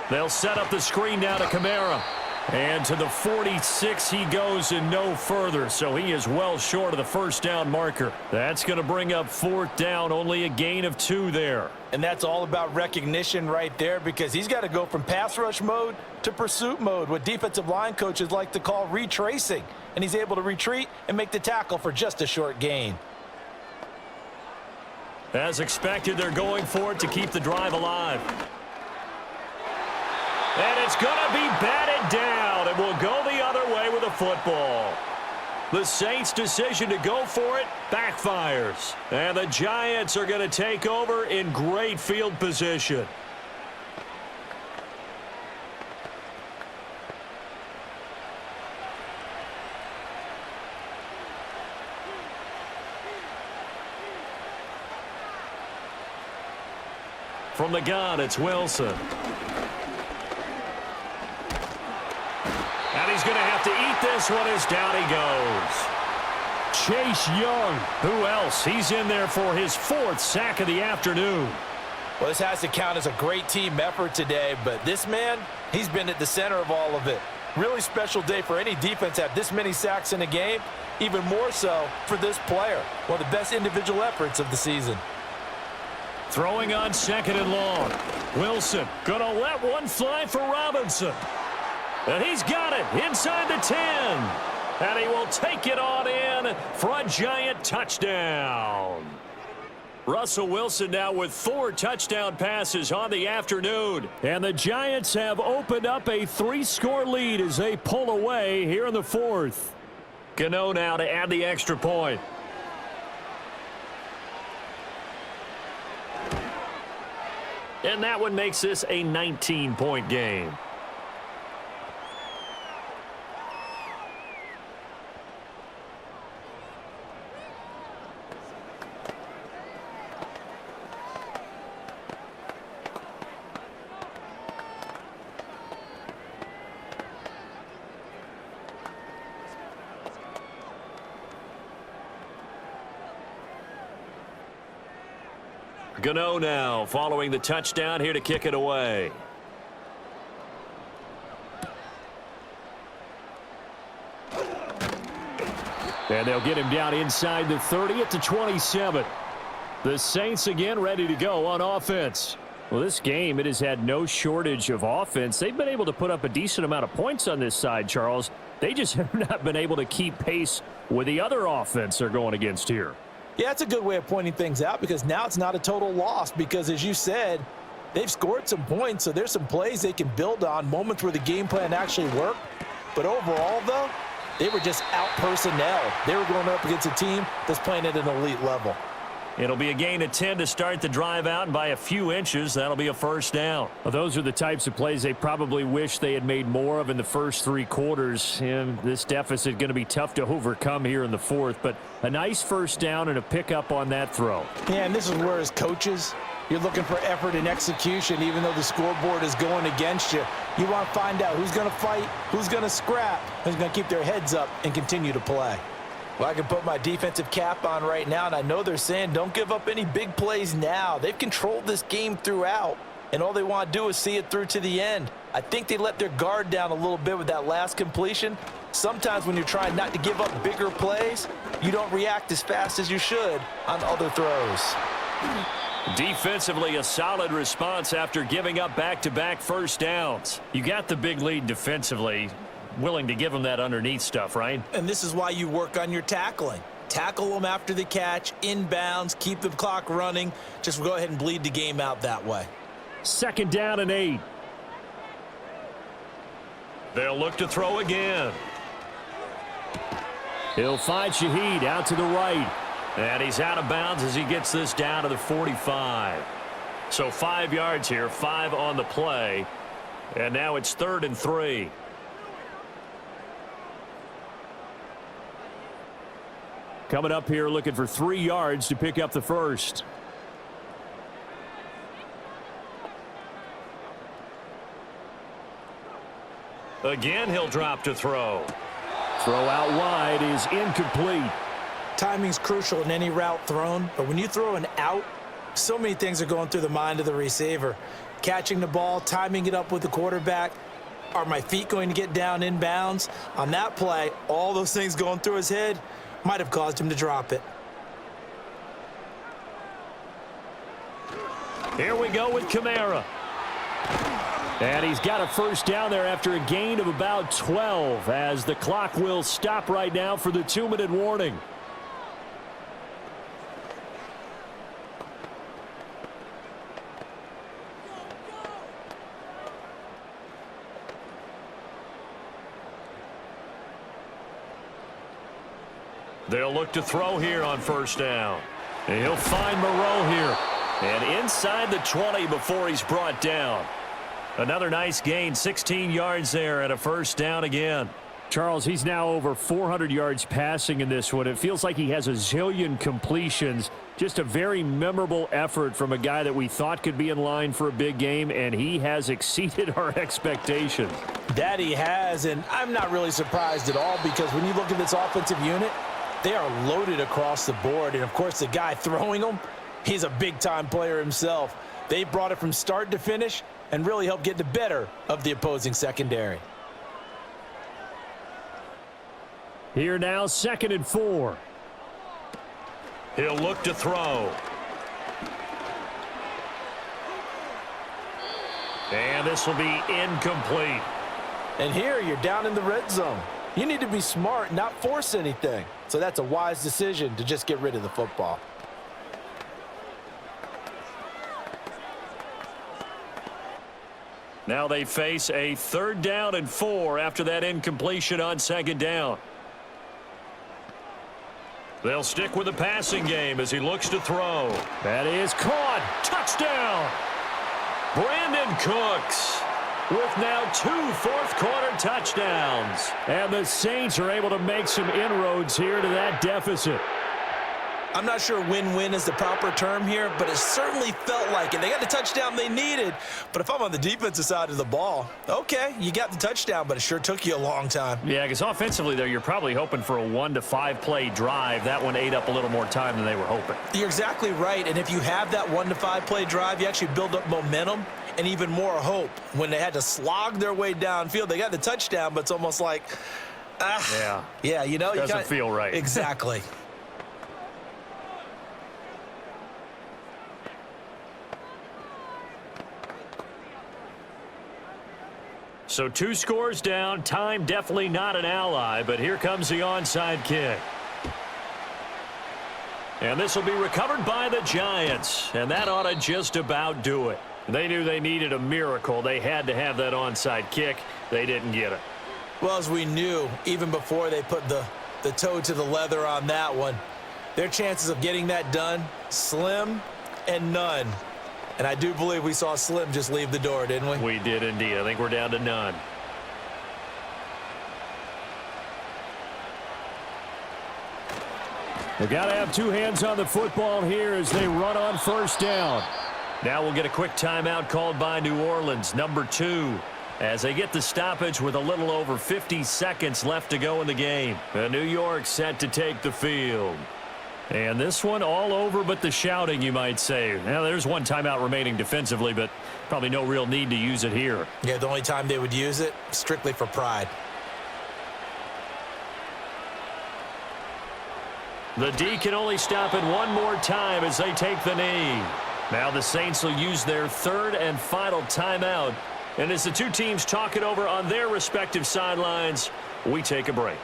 S1: They'll set up the screen down to Kamara. And to the 46 he goes and no further, so he is well short of the 1st down marker. That's going to bring up 4th down, only a gain of 2 there.
S2: And that's all about recognition right there because he's got to go from pass rush mode to pursuit mode, what defensive line coaches like to call retracing. And he's able to retreat and make the tackle for just a short gain.
S1: As expected, they're going for it to keep the drive alive. And it's going to be batted down, and will go the other way with the football. The Saints' decision to go for it backfires. And the Giants are going to take over in great field position. From the gun, it's Wilson. And he's going to have to eat this one as down he goes. Chase Young, who else? He's in there for his 4th sack of the afternoon.
S2: Well, this has to count as a great team effort today, but this man, he's been at the center of all of it. Really special day for any defense to have this many sacks in a game, even more so for this player. One of the best individual efforts of the season.
S1: Throwing on 2nd and long. Wilson going to let one fly for Robinson. And he's got it inside the 10. And he will take it on in for a giant touchdown. Russell Wilson now with 4 touchdown passes on the afternoon. And the Giants have opened up a 3-score lead as they pull away here in the 4th. Gano now to add the extra point. And that one makes this a 19-point game. Gano now following the touchdown here to kick it away. And they'll get him down inside the 30 at the 27. The Saints again ready to go on offense. Well, this game, it has had no shortage of offense. They've been able to put up a decent amount of points on this side, Charles. They just have not been able to keep pace with the other offense they're going against here.
S2: Yeah, that's a good way of pointing things out because now it's not a total loss because, as you said, they've scored some points, so there's some plays they can build on, moments where the game plan actually worked. But overall, though, they were just out personnel. They were going up against a team that's playing at an elite level.
S1: It'll be a gain of 10 to start the drive out, and by a few inches, that'll be a first down. Well, those are the types of plays they probably wish they had made more of in the first 3 quarters. And this deficit going to be tough to overcome here in the 4th, but a nice first down and a pickup on that throw.
S2: Yeah, and this is where, as coaches, you're looking for effort and execution. Even though the scoreboard is going against you, you want to find out who's going to fight, who's going to scrap, who's going to keep their heads up and continue to play. Well, I can put my defensive cap on right now, and I know they're saying don't give up any big plays now. They've controlled this game throughout, and all they want to do is see it through to the end. I think they let their guard down a little bit with that last completion. Sometimes when you're trying not to give up bigger plays, you don't react as fast as you should on other throws.
S1: Defensively, a solid response after giving up back-to-back first downs. You got the big lead defensively. Willing to give them that underneath stuff, right?
S3: And this is why you work on your tackling. Tackle them after the catch, inbounds, keep the clock running. Just go ahead and bleed the game out that way.
S1: 2nd down and 8. They'll look to throw again. He'll find Shaheed out to the right. And he's out of bounds as he gets this down to the 45. So 5 yards here, 5 on the play. And now it's 3rd and 3. Coming up here looking for 3 yards to pick up the first. Again, he'll drop to throw. Throw out wide is incomplete.
S3: Timing's crucial in any route thrown, but when you throw an out, so many things are going through the mind of the receiver. Catching the ball, timing it up with the quarterback. Are my feet going to get down inbounds? On that play, all those things going through his head might have caused him to drop it.
S1: Here we go with Kamara. And he's got a first down there after a gain of about 12 as the clock will stop right now for the 2-minute warning. They'll look to throw here on first down. And he'll find Moreau here. And inside the 20 before he's brought down. Another nice gain, 16 yards there and a first down again. Charles, he's now over 400 yards passing in this one. It feels like he has a zillion completions. Just a very memorable effort from a guy that we thought could be in line for a big game, and he has exceeded our expectations.
S2: That he has, and I'm not really surprised at all because when you look at this offensive unit, they are loaded across the board. And, of course, the guy throwing them, he's a big-time player himself. They brought it from start to finish and really helped get the better of the opposing secondary.
S1: Here now, 2nd and 4.
S4: He'll look to throw.
S1: And this will be incomplete.
S2: And here you're down in the red zone. You need to be smart, not force anything. So that's a wise decision to just get rid of the football.
S1: Now they face a 3rd down and 4 after that incompletion on 2nd down.
S4: They'll stick with the passing game as he looks to throw.
S1: That is caught. Touchdown. Brandon Cooks with now 2 fourth-quarter touchdowns. And the Saints are able to make some inroads here to that deficit.
S3: I'm not sure win-win is the proper term here, but it certainly felt like it. They got the touchdown they needed, but if I'm on the defensive side of the ball, okay, you got the touchdown, but it sure took you a long time.
S1: Yeah, because offensively, though, you're probably hoping for a 1 to 5 play drive. That one ate up a little more time than they were hoping.
S3: You're exactly right, and if you have that 1 to 5 play drive, you actually build up momentum and even more hope. When they had to slog their way downfield, they got the touchdown, but it's almost like, yeah, you know.
S1: Doesn't feel right.
S3: Exactly.
S1: So 2 scores down. Time definitely not an ally, but here comes the onside kick. And this will be recovered by the Giants, and that ought to just about do it. They knew they needed a miracle. They had to have that onside kick. They didn't get it.
S3: Well, as we knew, even before they put the toe to the leather on that one, their chances of getting that done, slim and none. And I do believe we saw Slim just leave the door, didn't we?
S1: We did indeed. I think we're down to none. They've got to have 2 hands on the football here as they run on 1st down. Now we'll get a quick timeout called by New Orleans, number 2, as they get the stoppage with a little over 50 seconds left to go in the game. New York set to take the field. And this one all over but the shouting, you might say. Now, there's 1 timeout remaining defensively, but probably no real need to use it here.
S3: Yeah, the only time they would use it, strictly for pride.
S1: The D can only stop it 1 more time as they take the knee. Now the Saints will use their 3rd and final timeout. And as the 2 teams talk it over on their respective sidelines, we take a break.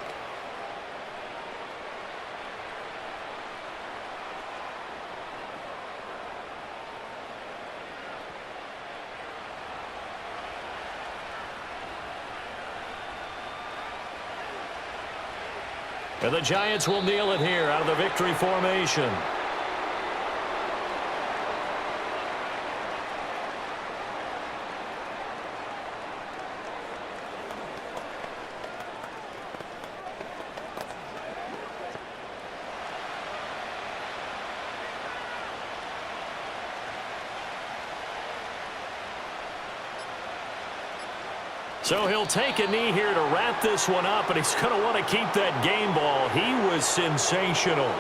S1: And the Giants will kneel it here out of the victory formation. So he'll take a knee here to wrap this one up, and he's going to want to keep that game ball. He was sensational.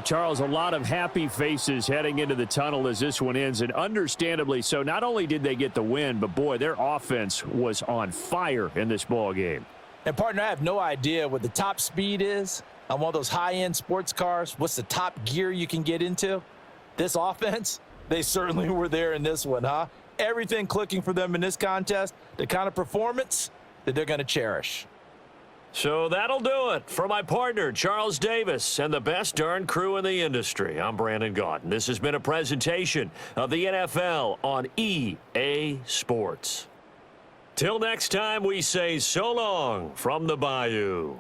S1: Charles, a lot of happy faces heading into the tunnel as this one ends, and understandably so. Not only did they get the win, but, boy, their offense was on fire in this ball game.
S2: And, partner, I have no idea what the top speed is on one of those high-end sports cars. What's the top gear you can get into? This offense, they certainly were there in this one, huh? Everything clicking for them in this contest, the kind of performance that they're going to cherish.
S1: So that'll do it for my partner, Charles Davis, and the best darn crew in the industry. I'm Brandon Gaudin. This has been a presentation of the NFL on EA Sports. Till next time, we say so long from the Bayou.